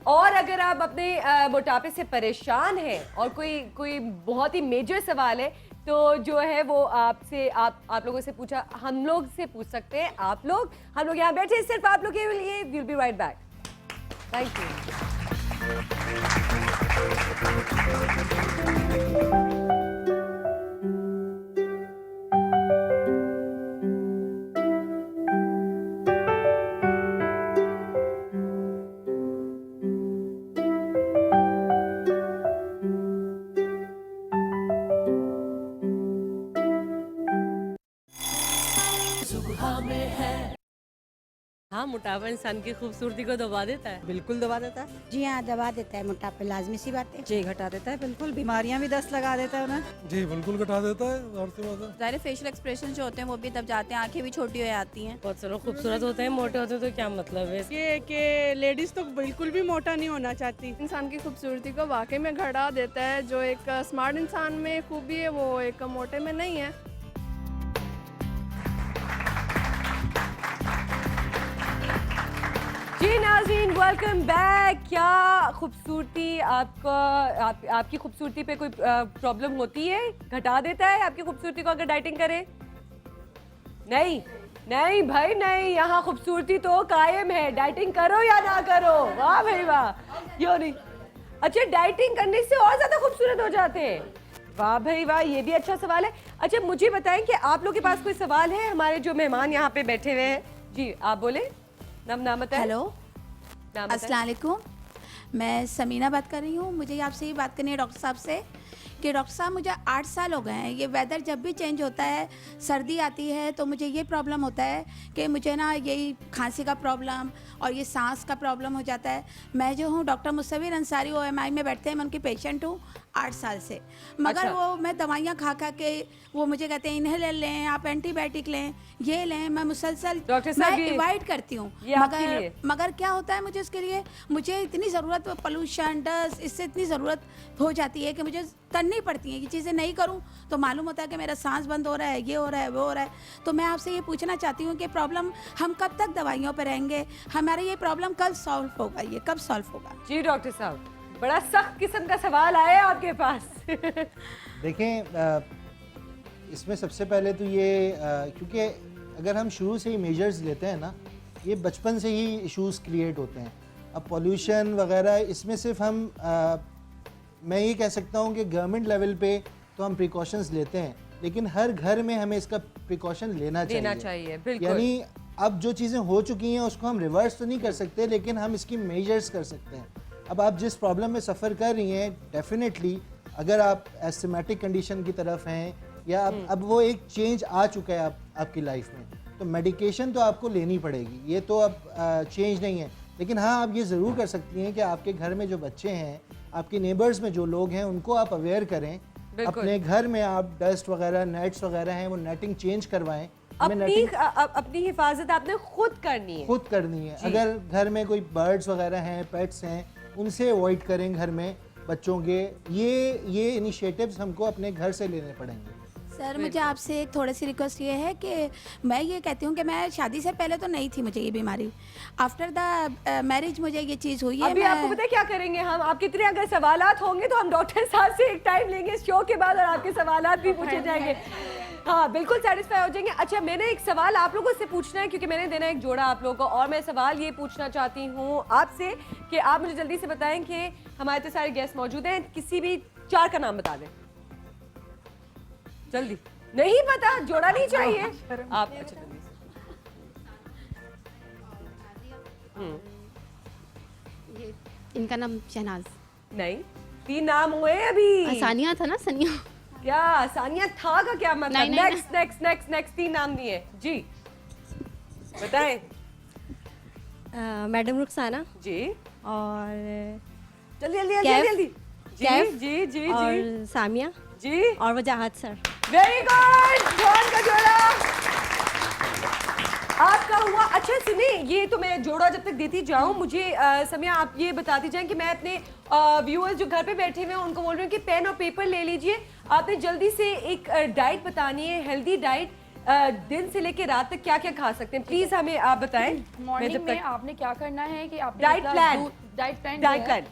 और अगर आप अपने मोटापे से परेशान हैं और कोई बहुत ही मेजर सवाल है तो जो है वो आपसे आप लोगों से पूछा, हम लोग से पूछ सकते हैं। हम लोग यहाँ बैठे सिर्फ आप लोग के लिए। Will be right back. Thank you. हाँ, मोटापा इंसान की खूबसूरती को दबा देता है। बिल्कुल दबा देता है। जी हाँ, दबा देता है मोटापा, लाजमी सी बात है। जी, घटा देता है, बिल्कुल। बीमारियां भी दस्त लगा देता है उन्हें। जी, बिल्कुल घटा देता है। और सी बात है, ज़ाहिर फेशियल एक्सप्रेशन जो होते हैं वो भी दब जाते हैं, आंखें भी छोटी हो जाती हैं। बहुत से लोग खूबसूरत होते हैं, मोटे होते हैं, तो क्या मतलब है ये कि लेडीज तो बिल्कुल भी मोटा नहीं होना चाहती। इंसान की खूबसूरती को वाकई में घटा देता है। जो एक स्मार्ट इंसान में खूबी है वो एक मोटे में नहीं है। जी नाज़रीन, वेलकम बैक। क्या खूबसूरती आपकी खूबसूरती पे कोई प्रॉब्लम होती है? घटा देता है आपकी खूबसूरती को अगर डाइटिंग करें? नहीं भाई नहीं, यहाँ खूबसूरती तो कायम है, डाइटिंग करो या ना करो। वाह भाई वाह, क्यों नहीं। अच्छा, डाइटिंग करने से और ज्यादा खूबसूरत हो जाते हैं। वाह भाई वाह, ये भी अच्छा सवाल है। अच्छा, मुझे बताएं कि आप लोग के पास कोई सवाल है? हमारे जो मेहमान यहाँ पे बैठे हुए हैं, जी आप बोले। नाम बताएं। हेलो, अस्सलाम वालेकुम, मैं समीना बात कर रही हूँ। मुझे आपसे ये बात करनी है डॉक्टर साहब से कि डॉक्टर साहब मुझे 8 साल हो गए हैं, ये वेदर जब भी चेंज होता है, सर्दी आती है तो मुझे ये प्रॉब्लम होता है कि मुझे ना यही खांसी का प्रॉब्लम और ये सांस का प्रॉब्लम हो जाता है। मैं जो हूँ डॉक्टर मुसव्विर अंसारी OMI में बैठते हैं, मैं उनकी पेशेंट हूँ 8 साल से, मगर वो मैं दवाइयाँ खा खा के वो मुझे कहते हैं इन्हेलर लें, आप एंटीबायोटिक लें, ये लें, मैं मुसलसल मैं अवॉइड करती हूँ, मगर क्या होता है मुझे उसके लिए मुझे इतनी ज़रूरत, पोल्यूशन, डस्ट, इससे इतनी ज़रूरत हो जाती है कि मुझे करनी पड़ती है कि चीज़ें नहीं करूँ तो मालूम होता है कि मेरा सांस बंद हो रहा है, ये हो रहा है, वो हो रहा है। तो मैं आपसे ये पूछना चाहती हूँ कि प्रॉब्लम हम कब तक दवाइयों पर रहेंगे, हमारा ये प्रॉब्लम कब सॉल्व होगा, ये कब सॉल्व होगा? जी डॉक्टर साहब, बड़ा सख्त किस्म का सवाल आया है आपके पास। देखें, इसमें सबसे पहले तो ये क्योंकि अगर हम शुरू से ही मेजर्स लेते हैं ना, ये बचपन से ही इश्यूज क्रिएट होते हैं। अब पॉल्यूशन वगैरह इसमें सिर्फ हम मैं ये कह सकता हूँ कि गवर्नमेंट लेवल पे तो हम प्रिकॉशंस लेते हैं, लेकिन हर घर में हमें इसका प्रिकॉशन लेना चाहिए। बिल्कुल। यानी अब जो चीज़ें हो चुकी हैं उसको हम रिवर्स तो नहीं कर सकते, लेकिन हम इसकी मेजर्स कर सकते हैं। अब आप जिस प्रॉब्लम में सफ़र कर रही हैं, डेफिनेटली अगर आप एस्थमेटिक कंडीशन की तरफ हैं या अब वो एक चेंज आ चुका है आपकी लाइफ में, तो मेडिकेशन तो आपको लेनी पड़ेगी, ये तो अब चेंज नहीं है। लेकिन हाँ, आप ये ज़रूर कर सकती हैं कि आपके घर में जो बच्चे हैं, आपके नेबर्स में जो लोग हैं, उनको आप अवेयर करें। अपने घर में आप डस्ट वगैरह, नेट्स वगैरह हैं, वो नेटिंग चेंज करवाएं। अपनी हिफाजत आपने खुद करनी है। अगर घर में कोई बर्ड्स वगैरह हैं, पेट्स हैं, उनसे अवॉइड करें घर में बच्चों के। ये इनिशिएटिव्स हमको अपने घर से लेने पड़ेंगे। सर, मुझे आपसे एक थोड़ी सी रिक्वेस्ट ये है कि मैं ये कहती हूँ कि मैं शादी से पहले तो नहीं थी मुझे ये बीमारी, आफ्टर द मैरिज मुझे ये चीज़ हुई है। अभी आपको पता है क्या करेंगे हम, आपके इतने अगर सवालात होंगे तो हम डॉक्टर साहब से एक टाइम लेंगे इस शो के बाद और आपके सवालात भी पूछे जाएंगे। हाँ, बिल्कुल सेटिस्फाई हो जाएंगे। अच्छा, मैंने एक सवाल आप लोगों से पूछना है क्योंकि मैंने देना एक जोड़ा आप लोगों को, और मैं सवाल ये पूछना चाहती हूँ आपसे कि आप मुझे जल्दी से बताएं कि हमारे तो सारे गेस्ट मौजूद हैं, किसी भी 4 का नाम बता दें जल्दी। नहीं पता, जोड़ा नहीं चाहिए आप। अच्छा, जल्दी से। इनका नाम शहनाज नहीं, 3 नाम हुए अभी। सानिया था ना, सनिया क्या सानिया था का क्या मतलब? नेक्स्ट 3 नाम दिए जी, बताएं। मैडम रुखसाना जी, और जल्दी जी और सामिया जी, और वजाहत सर। वेरी गुड, जॉन का जोड़ा आपका हुआ। अच्छा सुनिए, ये तो मैं जोड़ा जब तक देती जाऊं, मुझे समिया आप ये बताती जाएं कि मैं अपने व्यूअर्स जो घर पे बैठे हुए हैं उनको बोल रही हूँ कि पेन और पेपर ले लीजिए। आपने जल्दी से एक डाइट बतानी है, हेल्दी डाइट, दिन से लेके रात तक क्या क्या खा सकते हैं, प्लीज हमें आप बताएं। मॉर्निंग में आपने क्या करना है कि आपने डाइट प्लान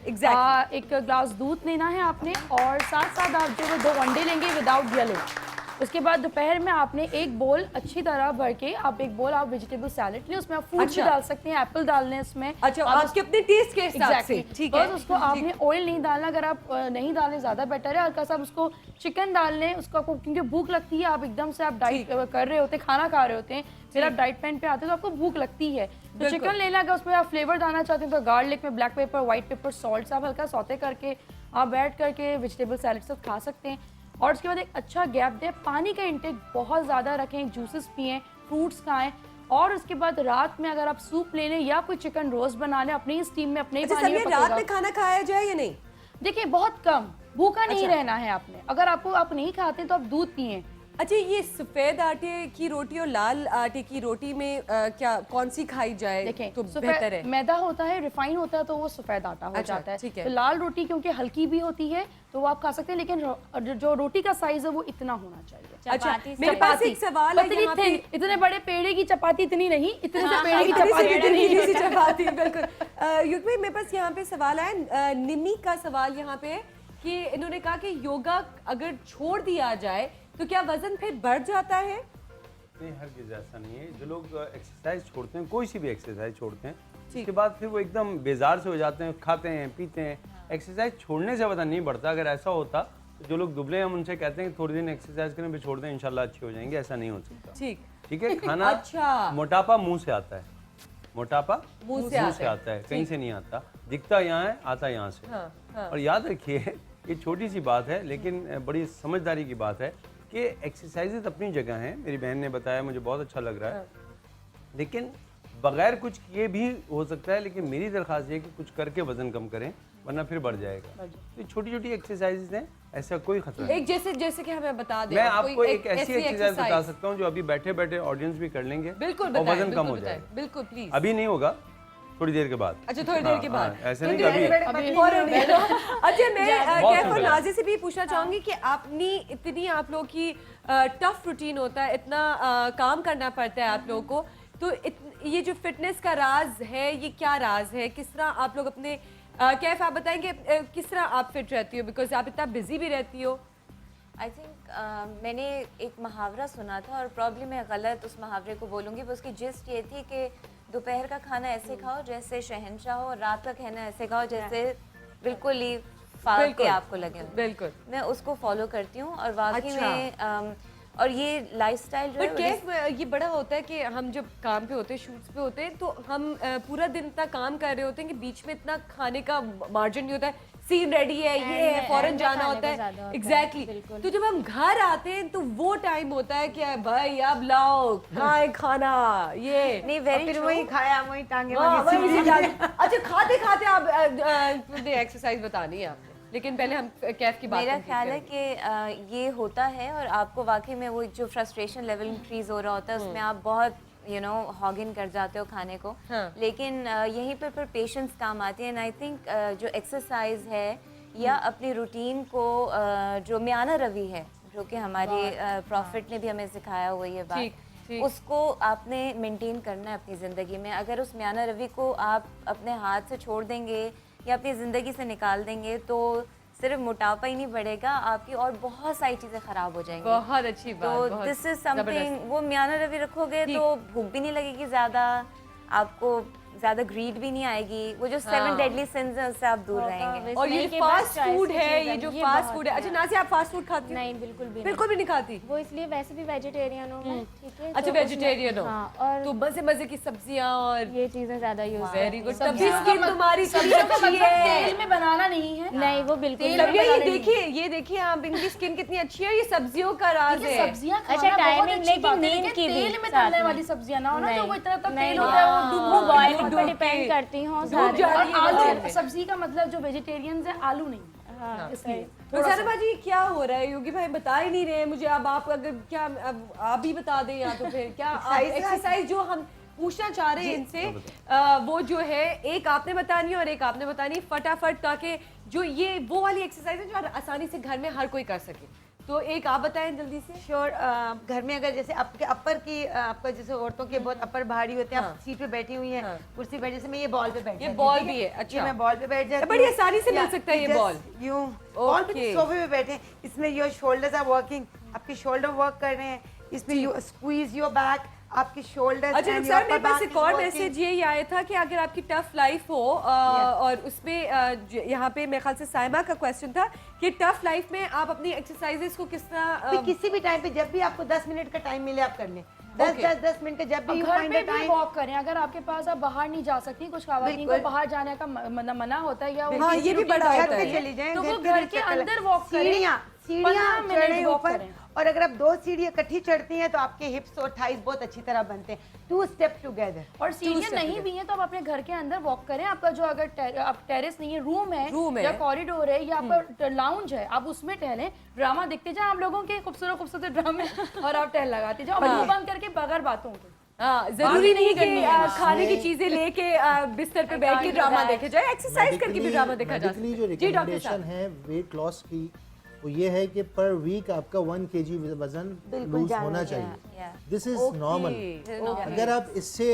एग्जैक्ट एक ग्लास दूध लेना है आपने, और साथ साथ आप जो 2 अंडे लेंगे विदाउट येलिंग। उसके बाद दोपहर में आपने एक बोल अच्छी तरह भर के आप वेजिटेबल सैलेड लें, उसमें आप फ्रूट भी डाल सकते हैं, एप्पल डालने इसमें। अच्छा, आपके अपने टेस्ट के हिसाब से, ठीक है। उसको आपने ऑयल नहीं डालना, अगर आप नहीं डालें ज़्यादा बेटर है। हल्का सा उसको चिकन डाल लें, उसको आपको क्योंकि भूख लगती है, आप एकदम से आप डाइट कर रहे होते हैं, खाना खा रहे होते हैं, फिर आप डाइट प्लान पे आते हैं तो आपको भूख लगती है, तो चिकन लेना। अगर उसमें आप फ्लेवर डालना चाहते हैं तो गार्लिक में black pepper, white paper, salt से आप हल्का सौते करके आप ऐड करके वेजिटेबल सैलेड से खा सकते हैं। और उसके बाद एक अच्छा गैप दें, पानी का इंटेक बहुत ज़्यादा रखें, जूसेस पिएं, फ्रूट्स खाएं, और उसके बाद रात में अगर आप सूप ले लें या कोई चिकन रोस्ट बना लें अपनी स्टीम में, अपने पानी में रात में खाना खाया जाए या नहीं? देखिए, बहुत कम, भूखा नहीं रहना है आपने। अगर आप नहीं खाते तो आप दूध पिएं। अच्छा, ये सफेद आटे की रोटी और लाल आटे की रोटी में क्या कौन सी खाई जाए? देखें, तो बेहतर है। मैदा होता है, रिफाइन होता है, तो वो सफेद आटा हो जाता है। तो लाल रोटी क्योंकि हल्की भी होती है तो वो आप खा सकते हैं, लेकिन जो रोटी का साइज है वो इतना होना चाहिए। अच्छा, मेरे पास एक सवाल है यहाँ पे। इतने बड़े पेड़े की चपाती इतनी नहीं, इतने से पेड़े की चपाती बिल्कुल। युग मेरे पास यहाँ पे सवाल है, निमी का सवाल यहाँ पे कि इन्होंने कहा कि योगा अगर छोड़ दिया जाए तो क्या वजन फिर बढ़ जाता है? नहीं, हरगिज़ ऐसा नहीं है। जो लोग एक्सरसाइज छोड़ते हैं, कोई सी भी एक्सरसाइज छोड़ते हैं, उसके बाद फिर वो एकदम बेजार से हो जाते हैं, खाते हैं, पीते हैं। एक्सरसाइज छोड़ने से वजन नहीं बढ़ता। अगर ऐसा होता तो जो लोग दुबले हैं हम उनसे कहते हैं कि थोड़ी दिन एक्सरसाइज करें, फिर छोड़ दें, इंशाल्लाह अच्छे हो जाएंगे। ऐसा नहीं हो सकता। ठीक है। खाना अच्छा, मोटापा मुंह से आता है, मोटापा मुंह से आता है, कहीं से नहीं आता। दिखता यहाँ है, आता यहाँ से। और याद रखिए ये छोटी सी बात है लेकिन बड़ी समझदारी की बात है कि एक्सरसाइजेज अपनी जगह हैं। मेरी बहन ने बताया, मुझे बहुत अच्छा लग रहा है, लेकिन बगैर कुछ किए भी हो सकता है। लेकिन मेरी दरख्वास्त ये है कि कुछ करके वजन कम करें, वरना फिर बढ़ जाएगा। तो छोटी छोटी एक्सरसाइजेज हैं, ऐसा कोई खतरा नहीं। एक जैसे कि हमें बता दें, मैं आपको एक ऐसी एक्सरसाइज बता सकता हूँ जो अभी बैठे बैठे ऑडियंस भी कर लेंगे, बिल्कुल और वजन कम हो जाएगा। बिल्कुल प्लीज। अभी नहीं होगा, थोड़ी देर के बाद। अच्छा, थोड़ी देर के बाद। ऐसे नहीं कभी। अच्छा, मैं कैफ और नाज़िया से भी पूछना चाहूंगी कि अपनी इतनी आप लोगों की टफ रूटीन होता है, इतना काम करना पड़ता है आप लोगों को, तो ये जो फिटनेस का राज है, ये क्या राज है? किस तरह आप लोग अपने कैफ आप बताएंगे किस तरह आप फिट रहती हो, बिकॉज आप इतना बिजी भी रहती हो? आई थिंक मैंने एक मुहावरा सुना था और प्रॉब्ली मैं गलत उस मुहावरे को बोलूँगी, पर उसकी जिस्ट ये थी कि दोपहर का खाना ऐसे खाओ जैसे शहंशाह हो, और रात का खाना ऐसे खाओ जैसे बिल्कुल ही फालतू के आपको लगे। बिल्कुल, मैं उसको फॉलो करती हूँ और वाकई में और ये लाइफस्टाइल जो है ये बड़ा होता है कि हम जब काम पे होते हैं, शूट्स पे होते हैं, तो हम पूरा दिन इतना काम कर रहे होते हैं कि बीच में इतना खाने का मार्जिन नहीं होता है। सीन रेडी है, ये है, फौरन जाना होता है। एग्जैक्टली। तो जब हम घर आते हैं तो वो टाइम होता है कि भाई अब लाओ खाए खाना, ये नहीं वेरी फिर वही खाया वही टांगे। अच्छा, खाते खाते आप एक्सरसाइज बतानी है आपने, लेकिन पहले हम कैफ की बात। मेरा ख्याल है कि ये होता है और आपको वाकई में वो जो फ्रस्ट्रेशन लेवल इंक्रीज हो रहा होता है उसमें आप बहुत हॉगिन कर जाते हो खाने को। लेकिन यहीं पर फिर पेशेंस काम आती है। एंड आई थिंक जो एक्सरसाइज है या अपनी रूटीन को जो मियाना रवि है, जो कि हमारे प्रॉफिट ने भी हमें सिखाया हुआ ये बात, उसको आपने मेंटेन करना है अपनी ज़िंदगी में। अगर उस मियाना रवि को आप अपने हाथ से छोड़ देंगे या अपनी ज़िंदगी से निकाल देंगे तो सिर्फ मोटापा ही नहीं बढ़ेगा, आपकी और बहुत सारी चीज़ें ख़राब हो जाएंगी। बहुत अच्छी बात। तो दिस इज समथिंग, वो मियाना रवि रखोगे तो भूख भी नहीं लगेगी ज़्यादा, आपको ज़्यादा ग्रीड भी नहीं आएगी, वो जो 7 डेडली सिंस हैं उससे आप दूर रहेंगे। और ये फास्ट फूड है, ये जो फास्ट फूड है। अच्छा नाज़िया, आप फास्ट फूड खाती हो? नहीं, बिल्कुल भी नहीं खाती। वो इसलिए वैसे भी वेजिटेरियन हूँ, ठीक है। अच्छा, वेजिटेरियन हो। और तो मजे की सब्जियां और ये चीजें ज्यादा यूज। Very good. तभी स्किन तुम्हारी अच्छी है। तेल में बनाना नहीं है। नहीं, वो बिल्कुल। ये देखिए आप, इनकी स्किन कितनी अच्छी है। ये सब्जियों का राज है। सब्जियां अच्छा, टाइमिंग लेकिन नींद की भी तेल में तलने वाली सब्जियां ना हो ना, जो वो इतना तेल होता है वो बॉइलिंग पर डिपेंड करती हूँ। आलू सब्जी का मतलब जो वेजिटेरियन है आलू नहीं, इसलिए। तो सारा बाजी क्या हो रहा है? योगी भाई बता ही नहीं रहे मुझे। अब आप अगर क्या आप भी बता दें, या तो फिर क्या एक्सरसाइज जो हम पूछना चाह रहे हैं इनसे, वो जो है एक आपने बतानी है और एक आपने बतानी है फटाफट, ताकि जो ये वो वाली एक्सरसाइज है जो आसानी से घर में हर कोई कर सके। तो एक आप बताएं जल्दी से। श्योर। घर में अगर जैसे आपके अपर की, आपका जैसे औरतों के बहुत अपर भारी होते हैं, आप सीट पे बैठी हुई हैं, कुर्सी पे, जैसे मैं ये बॉल पे बैठी, ये बॉल भी है। अच्छा, मैं बॉल पे बैठ जाती हूँ, बड़ी आसानी से मिल सकता है ये बॉल। यूं बॉल पे सोफे पे बैठे, इसमें योर शोल्डर्स आर वर्किंग, आपके शोल्डर वर्क कर रहे हैं, इसमें यू स्क्वीज योर बैक, आपकी शोल्डर। अच्छा सर, मेरे पास एक और मैसेज ये आया था कि अगर आपकी टफ लाइफ हो और उसमें यहाँ पे मेरे ख्याल से साइमा का क्वेश्चन था कि टफ लाइफ में आप अपनी एक्सरसाइजेस को किस तरह किसी भी टाइम पे, जब भी आपको 10 मिनट का टाइम मिले आप कर लें। 10 मिनट जब भी घर पे भी वॉक करें। अगर आपके पास आप बाहर नहीं जा सकती, कुछ खवातीन को बाहर जाने का मना होता है, या ये भी बड़ा होता है, चली जाए तो वो घर के अंदर वॉक करें, सीढ़ियाँ चढ़े ऊपर। और अगर आप 2 सीढ़ियाँ इकट्ठी चढ़ती हैं तो आपके हिप्स और थाइस बहुत अच्छी तरह बनते हैं। 2 स्टेप टुगेदर। और सीढ़ियाँ नहीं भी हैं तो आप अपने घर के अंदर वॉक करें। आपका जो अगर आप टेरेस नहीं है, रूम है या कॉरिडोर है या आपका लाउंज है, आप उसमें टहलें, ड्रामा देखते जाए आप लोगों के खूबसूरत ड्रामे और आप टहल लगाते जाओ, मुंह बंद करके बगैर बातों के। जरूरी नहीं कि खाने की चीजें लेके बिस्तर पे बैठ के ड्रामा देखे जाए, एक्सरसाइज करके भी ड्रामा देखा जा सकता है। जो रिकमेंडेशन है वेट लॉस की, वो ये है कि पर वीक आपका 1 kg वजन लूज होना चाहिए। This is normal. अगर आप इससे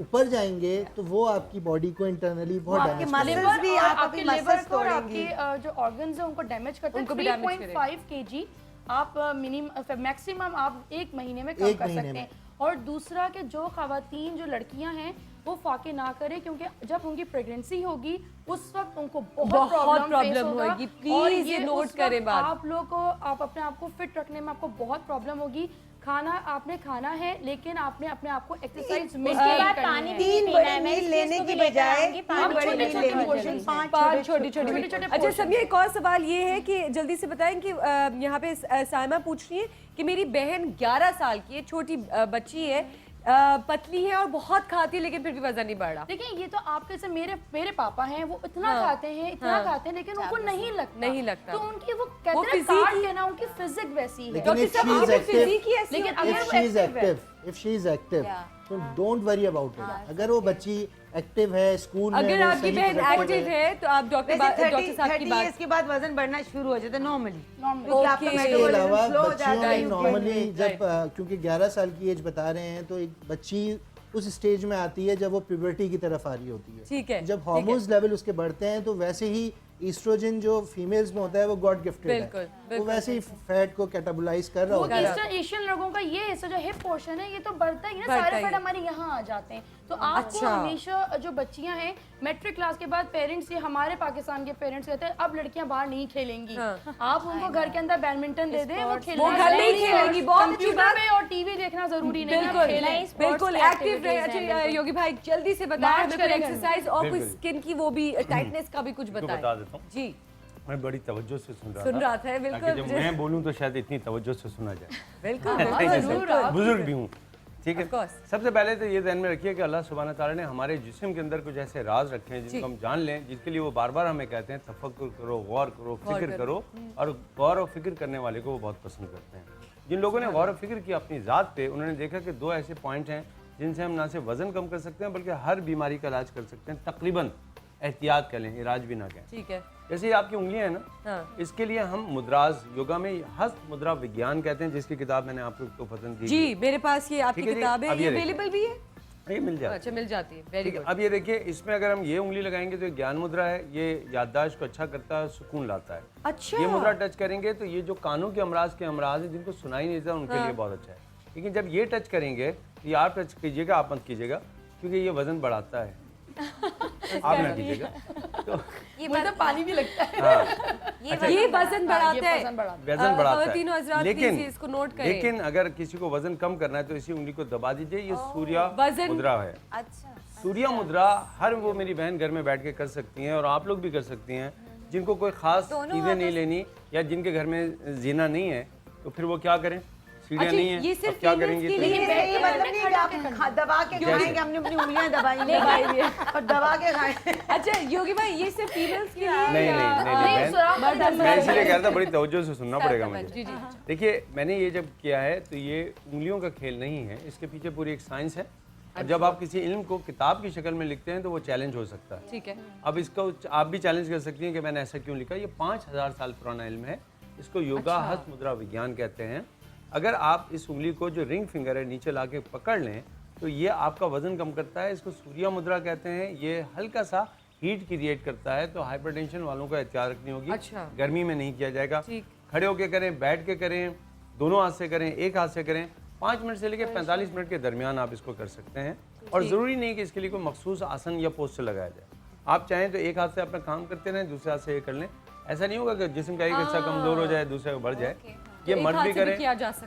ऊपर जाएंगे तो वो आपकी बॉडी को इंटरनली बहुत डैमेज करेगा। आपके लिवर को और आपके जो ऑर्गन्स हैं उनको डैमेज करते हैं। 3.5 kg आप मिनिमम मैक्सिमम आप 1 महीने में कम कर सकते हैं। और दूसरा कि जो खवातीन, जो लड़कियां हैं, वो फाके ना करें, क्योंकि जब उनकी प्रेगनेंसी होगी उस वक्त उनको बहुत प्रॉब्लम होगी। प्लीज ये नोट करें बात। आप लोग को, आप अपने आप को फिट रखने में आपको बहुत प्रॉब्लम होगी। खाना आपने खाना है, लेकिन आपने अपने आप को एक्सरसाइज में पानी 3 बड़े मील लेने की बजाय 5 बड़े मील लेने की, 5 छोटी-छोटी। अच्छा समिया, एक और सवाल ये है कि जल्दी से बताएं कि यहाँ पे साइमा पूछ रही है कि मेरी बहन 11 साल की है, छोटी बच्ची है, पतली है और बहुत खाती है, लेकिन फिर भी वजन नहीं बढ़ रहा। देखिए ये तो आपके से मेरे पापा हैं, वो इतना खाते हैं, इतना खाते हैं, लेकिन उनको नहीं लगता। तो उनकी वो कहते हैं काट है ना, उनकी फिजिक वैसी है। लेकिन if she is active, so don't worry about it. अगर वो बच्ची एक्टिव है, स्कूल में अगर आपकी बहन एक्टिव है तो आप डॉक्टर साहब की बात के बाद वजन बढ़ना शुरू हो जाता है नॉर्मली। इसके अलावा बच्चियों में नॉर्मली जब क्योंकि 11 साल की एज बता रहे हैं, तो एक बच्ची उस स्टेज में आती है जब वो प्यूबर्टी की तरफ आ रही होती है। ठीक है। जब हार्मोन्स लेवल उसके बढ़ते हैं तो वैसे ही ईस्ट्रोजन जो फीमेल्स में होता है वो गॉड गिफ्टेड है, वो वैसे ही फैट को कैटाबोलाइज कर रहा होता है। ईस्टर्न एशियन लोगों का ये हिस्सा जो हिप पोर्शन है, ये तो बढ़ता ही है, सारे फैट हमारे यहाँ आ जाते हैं। तो आपको हमेशा जो बच्चियां हैं मैट्रिक क्लास के बाद पेरेंट्स, ये हमारे पाकिस्तान के पेरेंट्स कहते हैं अब लड़कियां बाहर नहीं खेलेंगी, आप उनको घर के अंदर बैडमिंटन दे दें, वो खेलेंगी। बहुत अच्छी बात है, और टीवी देखना जरूरी नहीं है, बिल्कुल एक्टिव रहे। अच्छा योगी भाई जल्दी से बताएं एक्सरसाइज और कुछ स्किन की वो भी टाइटनेस का भी कुछ बताएं। बता देता हूँ जी, मैं बड़ी तवज्जो से सुन रहा था बिल्कुल। जब मैं बोलूं तो शायद इतनी तवज्जो से सुना जाए। बिल्कुल बुजुर्ग भी हूँ, ठीक है। सबसे पहले तो ये ध्यान में रखिए कि अल्लाह सुब्हानहू तआला ने हमारे जिस्म के अंदर कुछ ऐसे राज रखे हैं जिनको हम जान लें, जिसके लिए वो बार बार हमें कहते हैं तफक्कुर करो, गौर करो, फिक्र करो, और गौर और फिक्र करने वाले को वो बहुत पसंद करते हैं। जिन लोगों ने गौर और फिक्र की अपनी ज़ात पे, उन्होंने देखा कि 2 ऐसे पॉइंट हैं जिनसे हम ना सिर्फ वजन कम कर सकते हैं बल्कि हर बीमारी का इलाज कर सकते हैं, तकरीबन एहतियात कर लें, इलाज भी ना कहें। ठीक है। जैसे ये आपकी उंगलियां हैं ना, इसके लिए हम मुद्राज, योगा में हस्त मुद्रा विज्ञान कहते हैं, जिसकी किताब मैंने आपको तो पसंद की। जी मेरे पास ये आपकी किताब है, ये अवेलेबल भी है, ये मिल जाती है। अच्छा मिल जाती है, वेरी गुड। अब ये देखिए, इसमें अगर हम ये उंगली लगाएंगे तो ये ज्ञान मुद्रा है, ये याददाश्त को अच्छा करता है, सुकून लाता है। अच्छा। ये मुद्रा टच करेंगे तो ये जो कानों के अमराज हैं जिनको सुनाई नहीं देता उनके लिए बहुत अच्छा है। लेकिन जब ये टच करेंगे तो ये आप टच कीजिएगा, आप मत कीजिएगा, क्योंकि ये वजन बढ़ाता है। आप ना कीजिएगा तो ये तो पानी भी लगता है। ये वजन बढ़ाता है, वजन बढ़ाता है। लेकिन अगर किसी को वजन कम करना है तो इसी उंगली को दबा दीजिए, ये सूर्या मुद्रा है। अच्छा, सूर्या मुद्रा हर वो मेरी बहन घर में बैठ के कर सकती हैं, और आप लोग भी कर सकती हैं, जिनको कोई खास चीजें नहीं लेनी या जिनके घर में जीना नहीं है, तो फिर वो क्या करें, सीढ़ियाँ नहीं है, ये अब क्या करेंगे? ये मतलब नहीं कि आप दबा के खाएंगे, हमने अपनी उंगलियां दबाई और दबा के खाएंगे। अच्छा योगी भाई, ये सिर्फ फीमेल्स के लिए नहीं, मैं इसलिए कह रहा था बड़ी तवज्जो से सुनना पड़ेगा मुझे। देखिए मैंने ये जब किया है तो ये उंगलियों का खेल नहीं है, इसके पीछे पूरी एक साइंस है, और जब आप किसी इल्म को किताब की शक्ल में लिखते हैं तो वो चैलेंज हो सकता है। ठीक है। अब इसको आप भी चैलेंज कर सकती हैं कि मैंने ऐसा क्यों लिखा। ये 5000 साल पुराना इल्म है, इसको योगा हस्त मुद्रा विज्ञान कहते हैं। अगर आप इस उंगली को जो रिंग फिंगर है नीचे ला के पकड़ लें तो ये आपका वजन कम करता है, इसको सूर्या मुद्रा कहते हैं। ये हल्का सा हीट क्रिएट करता है, तो हाइपरटेंशन वालों को एहतियात रखनी होगी। अच्छा। गर्मी में नहीं किया जाएगा, खड़े होकर करें, बैठ के करें, दोनों हाथ से करें, एक हाथ से करें। 5 मिनट से लेकर 45 मिनट के दरमियान आप इसको कर सकते हैं, और ज़रूरी नहीं कि इसके लिए कोई मखसूस आसन या पोस्चर लगाया जाए। आप चाहें तो एक हाथ से अपना काम करते रहें, दूसरे हाथ से ये कर लें। ऐसा नहीं होगा कि जिस्म का एक हिस्सा कमजोर हो जाए, दूसरा बढ़ जाए। ये मर्द भी करें,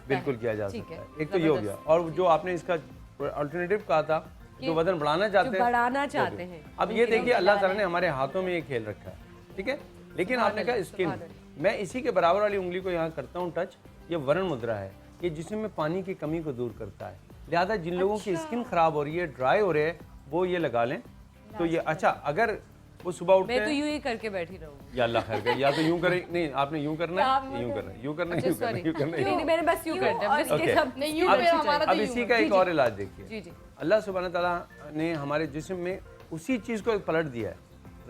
बिल्कुल किया जा सकता है। एक तो ये हो गया, और जो आपने इसका अल्टरनेटिव कहा था, जो वजन बढ़ाना चाहते हैं, अब ये देखिए अल्लाह ताला ने हमारे हाथों में ये खेल रखा है, ठीक है। लेकिन आपने कहा स्किन, मैं इसी के बराबर वाली उंगली को यहाँ करता हूँ टच, ये वरण मुद्रा है, ये जिस्म में पानी की कमी को दूर करता है। लिहाजा जिन लोगों की स्किन खराब हो रही है, ड्राई हो रहे हैं, वो ये लगा लें तो ये अच्छा। अगर वो सुबह उठते हैं, मैं तो यूं ही करके बैठी रहूंगी, या अल्लाह खैर करे, या तो यूं करें, नहीं आपने यूं करना है, यूं करना है, यूं करना है, यूं करना है, यूं करना है, नहीं मैंने बस यूं करना है, बस ये सब नहीं यूं पे हमारा। अब इसी का एक और इलाज देखिए। जी जी, अल्लाह सुब्हानहू तआला ने हमारे जिस्म में उसी चीज को पलट दिया है।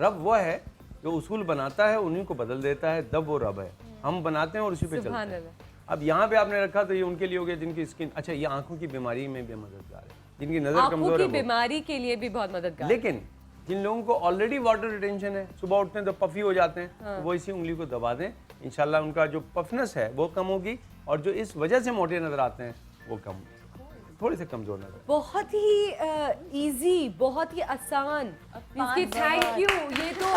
रब वो है जो उसूल बनाता है, उन्हीं को बदल देता है, दब वो रब है, हम बनाते हैं और उसी पे चलते हैं। अब यहाँ पे आपने रखा तो ये उनके लिए हो गया जिनकी स्किन, अच्छा ये आंखों की बीमारी में भी मददगार है, जिनकी नजर कमजोर है, बीमारी के लिए भी बहुत मददगार। लेकिन जिन लोगों को ऑलरेडी वाटर रिटेंशन है, सुबह उठते हैं तो पफी हो जाते हैं, तो वो इसी उंगली को दबा दें, इंशाल्लाह उनका जो पफनेस है वो कम होगी, और जो इस वजह से मोटे नजर आते हैं वो कम, थोड़े से कमजोर नजर। बहुत ही इजी, बहुत ही आसान। Thank you. ये तो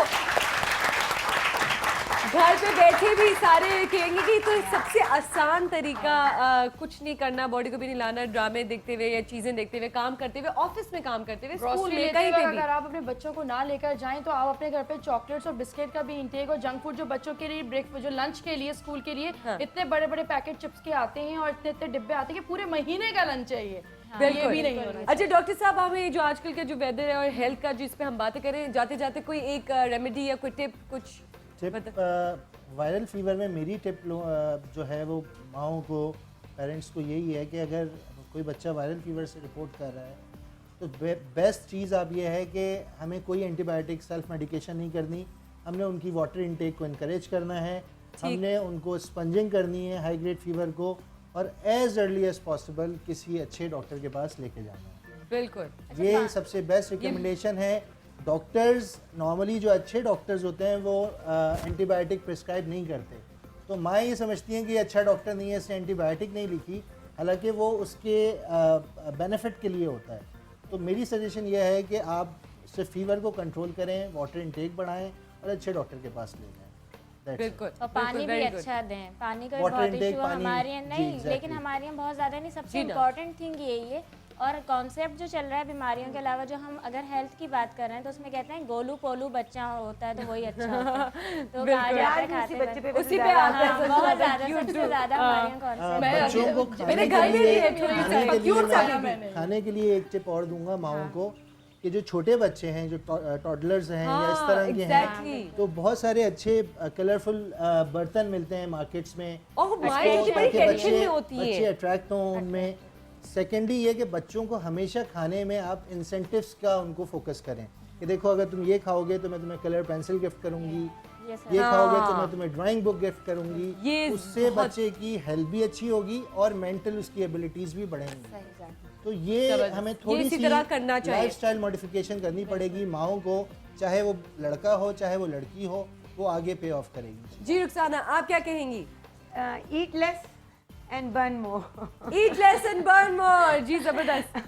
घर पे बैठे भी सारे कहेंगे कि तो सबसे आसान तरीका कुछ नहीं करना, बॉडी को भी नहीं लाना, ड्रामे देखते हुए या चीजें देखते हुए, काम करते हुए, ऑफिस में काम करते हुए, स्कूल में कहीं पे भी। अगर आप अपने बच्चों को ना लेकर जाएं तो आप अपने घर पे चॉकलेट्स और बिस्किट का भी इंटेक और जंक फूड जो बच्चों के लिए ब्रेकफास्ट जो लंच के लिए स्कूल के लिए इतने बड़े बड़े पैकेट चिप्स के आते हैं और इतने इतने डिब्बे आते हैं कि पूरे महीने का लंच चाहिए। ये भी नहीं होना। अच्छा डॉक्टर साहब, हमें जो आजकल का जो वेदर है और हेल्थ का जिस पे हम बातें करें, जाते जाते कोई एक रेमेडी या कोई टिप कुछ वायरल फीवर में मेरी टिप जो है वो माओं को, पेरेंट्स को यही है कि अगर कोई बच्चा वायरल फीवर से रिपोर्ट कर रहा है तो बेस्ट चीज़ आप ये है कि हमें कोई एंटीबायोटिक सेल्फ मेडिकेशन नहीं करनी, हमने उनकी वाटर इनटेक को इनकरेज करना है, हमने उनको स्पंजिंग करनी है हाई ग्रेड फीवर को, और एज अर्ली एज पॉसिबल किसी अच्छे डॉक्टर के पास लेके जाना है। बिल्कुल ये सबसे बेस्ट रिकमेंडेशन है। डॉक्टर्स नॉर्मली जो अच्छे डॉक्टर्स होते हैं वो एंटीबायोटिक प्रिस्क्राइब नहीं करते, तो माँ ये समझती हैं कि अच्छा डॉक्टर नहीं है इसने एंटीबायोटिक नहीं लिखी, हालांकि वो उसके बेनिफिट के लिए होता है। तो मेरी सजेशन ये है कि आप सिर्फ फीवर को कंट्रोल करें, वाटर इनटेक बढ़ाएं और अच्छे डॉक्टर के पास ले जाएं। बिल्कुल। और पानी भी अच्छा दें, पानी का भी बहुत इशू हमारे यहाँ नहीं, लेकिन हमारे यहाँ बहुत ज़्यादा नहीं। सबसे इम्पोर्टेंट थिंग यही है, और कॉन्सेप्ट जो चल रहा है बीमारियों के अलावा, जो हम अगर हेल्थ की बात कर रहे हैं तो उसमें कहते हैं गोलू पोलू बच्चा होता है तो वही अच्छा होता है। तो कहा जाता है खाते बच्चे पे उसी पे आता है बहुत ज़्यादा, सबसे ज़्यादा हमारे यहाँ कॉन्सेप्ट। बच्चों को मेरे घर में खाने के लिए एक टिप और दूंगा माओं को कि जो छोटे बच्चे हैं, जो टॉडलर्स हैं या इस तरह के हैं, तो बहुत सारे अच्छे कलरफुल बर्तन मिलते हैं मार्केट्स में, बच्चे अट्रैक्ट हों उनमें। सेकेंडली ये कि बच्चों को हमेशा खाने में आप इंसेंटिव्स का उनको फोकस करें कि देखो अगर तुम ये खाओगे तो मैं तुम्हें कलर पेंसिल गिफ्ट करूंगी, ये खाओगे तो मैं तुम्हें ड्राइंग बुक गिफ्ट करूंगी, उससे बच्चे की हेल्थ भी अच्छी होगी और मेंटल उसकी एबिलिटीज भी बढ़ेंगी। तो ये हमें थोड़ी सी लाइफस्टाइल मॉडिफिकेशन करनी पड़ेगी माओं को, चाहे वो लड़का हो चाहे वो लड़की हो, वो आगे पे ऑफ करेगी। जी रुखसाना, आप क्या कहेंगी? Eat less and burn more. Eat less and burn more. जी जबरदस्त।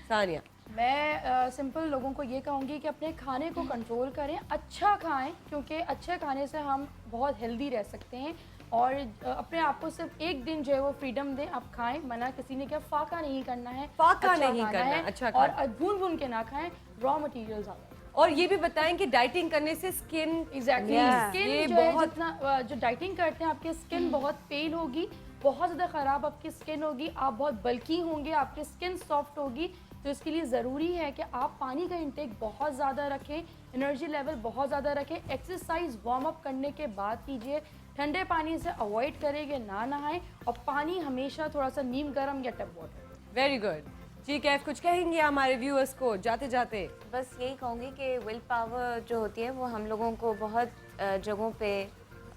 सानिया, मैं सिंपल लोगों को ये कहूँगी कि अपने खाने को कंट्रोल करें, अच्छा खाएं, क्योंकि अच्छे खाने से हम बहुत हेल्दी रह सकते हैं, और अपने आप को सिर्फ एक दिन जो है वो फ्रीडम दें, आप खाएं, मना किसी ने क्या फाका नहीं करना है, फाका नहीं करना है, अच्छा और भून भून के ना खाएं, रॉ मटेरियल्स आते हैं। और ये भी बताएं कि डाइटिंग करने से स्किन स्किन जो है जितना जो डाइटिंग करते हैं आपकी स्किन बहुत पेल होगी, बहुत ज़्यादा ख़राब आपकी स्किन होगी, आप बहुत बल्की होंगे, आपकी स्किन सॉफ्ट होगी। तो इसके लिए ज़रूरी है कि आप पानी का इंटेक बहुत ज़्यादा रखें, एनर्जी लेवल बहुत ज़्यादा रखें, एक्सरसाइज वार्म अप करने के बाद कीजिए, ठंडे पानी से अवॉइड करेंगे, ना नहाएं, और पानी हमेशा थोड़ा सा नीम गर्म या टैप वाटर। Very good. जी कैफ, कुछ कहेंगे हमारे व्यूअर्स को जाते जाते? बस यही कहूँगी कि विल पावर जो होती है वो हम लोगों को बहुत जगहों पे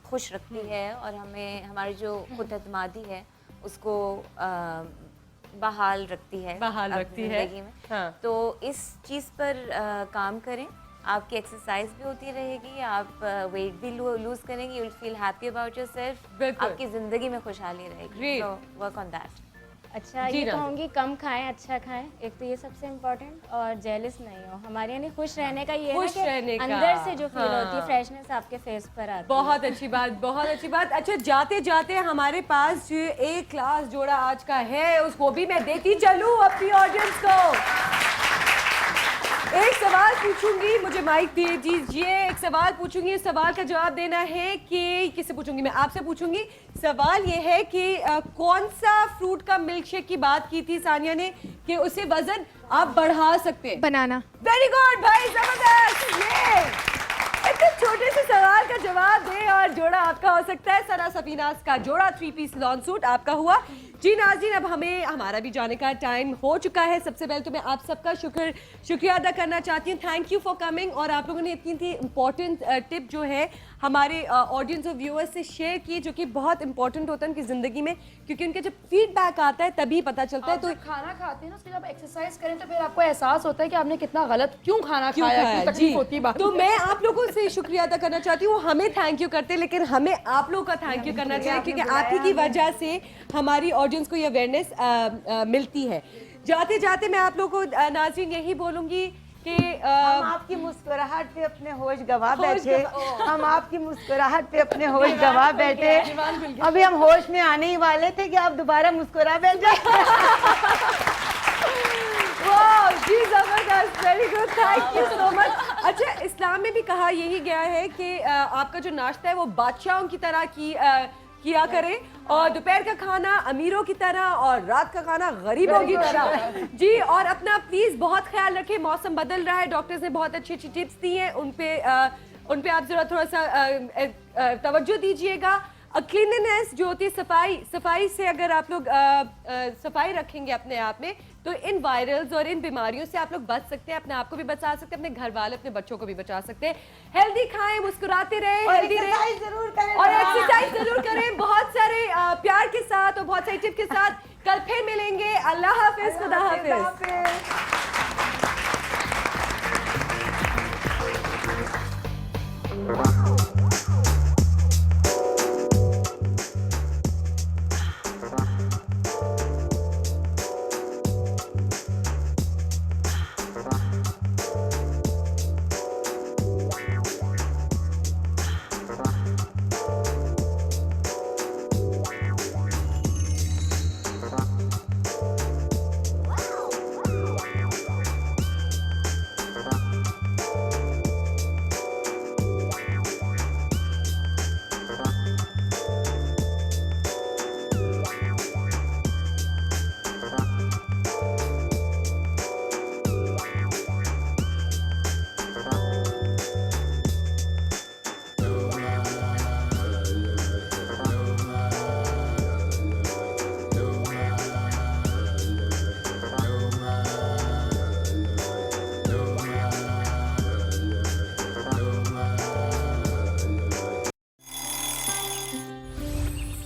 खुश रखती है, और हमें हमारी जो खुद एतमादी है उसको बहाल रखती है जिंदगी में। हाँ। तो इस चीज़ पर काम करें, आपकी एक्सरसाइज भी होती रहेगी, आप वेट भी लूज करेंगे, you will feel happy about yourself, आपकी ज़िंदगी में खुशहाली रहेगी। So work on that. अच्छा, ये कहूँगी कम खाएं, अच्छा खाएं, एक तो ये सबसे इम्पोर्टेंट, और जेलस नहीं हो। हमारे यानी खुश रहने का ये खुश रहने का अंदर से जो फील होती है, फ्रेशनेस आपके फेस पर आती है। बहुत अच्छी बात, बहुत अच्छी बात। अच्छा, जाते जाते हमारे पास जो एक क्लास जोड़ा आज का है उसको भी मैं देती चलूँ अपनी ऑडियंस को। एक सवाल पूछूंगी, मुझे माइक दे दीजिए। एक सवाल पूछूंगी, इस सवाल का जवाब देना है कि किससे पूछूंगी? मैं आपसे पूछूंगी। सवाल ये है कि कौन सा फ्रूट का मिल्क शेक की बात की थी सानिया ने कि उससे वजन आप बढ़ा सकते हैं? बनाना। वेरी गुड भाई, जबरदस्त। ये इतने छोटे से सवाल का जवाब दे और जोड़ा आपका हो सकता है। सना सफीनाज का जोड़ा 3 पीस लॉन सूट आपका हुआ। जी नाज़रीन, अब हमें हमारा भी जाने का टाइम हो चुका है। सबसे पहले तो मैं आप सबका शुक्रिया अदा करना चाहती हूँ, थैंक यू फॉर कमिंग। और आप लोगों ने इतनी थी इम्पॉर्टेंट टिप जो है हमारे ऑडियंस और व्यूअर्स से शेयर की, जो कि बहुत इंपॉर्टेंट होता है उनकी ज़िंदगी में, क्योंकि उनका जब फीडबैक आता है तभी पता चलता है। तो खाना खाते हैं ना, उसके जब एक्सरसाइज करें तो फिर आपको एहसास होता है कि आपने कितना गलत क्यों खाना खाया, क्यों तकलीफ होती है। तो मैं आप लोगों से शुक्रिया अदा करना चाहती हूँ। हमें थैंक यू करते, लेकिन हमें आप लोगों का थैंक यू करना चाहिए, क्योंकि आप ही की वजह से हमारी ऑडियंस को ये अवेयरनेस मिलती है। जाते जाते मैं आप लोगों को नाज़रीन यही बोलूँगी कि हम आपकी मुस्कुराहट पे अपने होश गवा बैठे, हम आपकी मुस्कुराहट पे अपने होश गवा बैठे। अभी हम होश में आने ही वाले थे कि आप दोबारा मुस्कुरा बैठे। वाह जी, जबरदस्त, very good, thank you so much. अच्छा, इस्लाम में भी कहा यही गया है कि आपका जो नाश्ता है वो बादशाहों की तरह किया करें, और दोपहर का खाना अमीरों की तरह और रात का खाना गरीबों की तरह जी। और अपना प्लीज बहुत ख्याल रखें, मौसम बदल रहा है, डॉक्टर्स ने बहुत अच्छी अच्छी टिप्स दी हैं, उन पे आप जरा थोड़ा सा तवज्जो दीजिएगा। क्लीनलीनेस जो होती है, सफाई से अगर आप लोग सफाई रखेंगे अपने आप में, तो इन वायरल्स और इन बीमारियों से आप लोग बच सकते हैं, अपने आप को भी बचा सकते हैं, अपने घर वाले, अपने बच्चों को भी बचा सकते हैं। हेल्दी खाएं, मुस्कुराते रहें, हेल्दी रहें जरूर करें और एक्सरसाइज जरूर करें, बहुत सारे प्यार के साथ और बहुत सारी टिप के साथ। कल फिर मिलेंगे। अल्लाह हाफिज, खुदा हाफिज।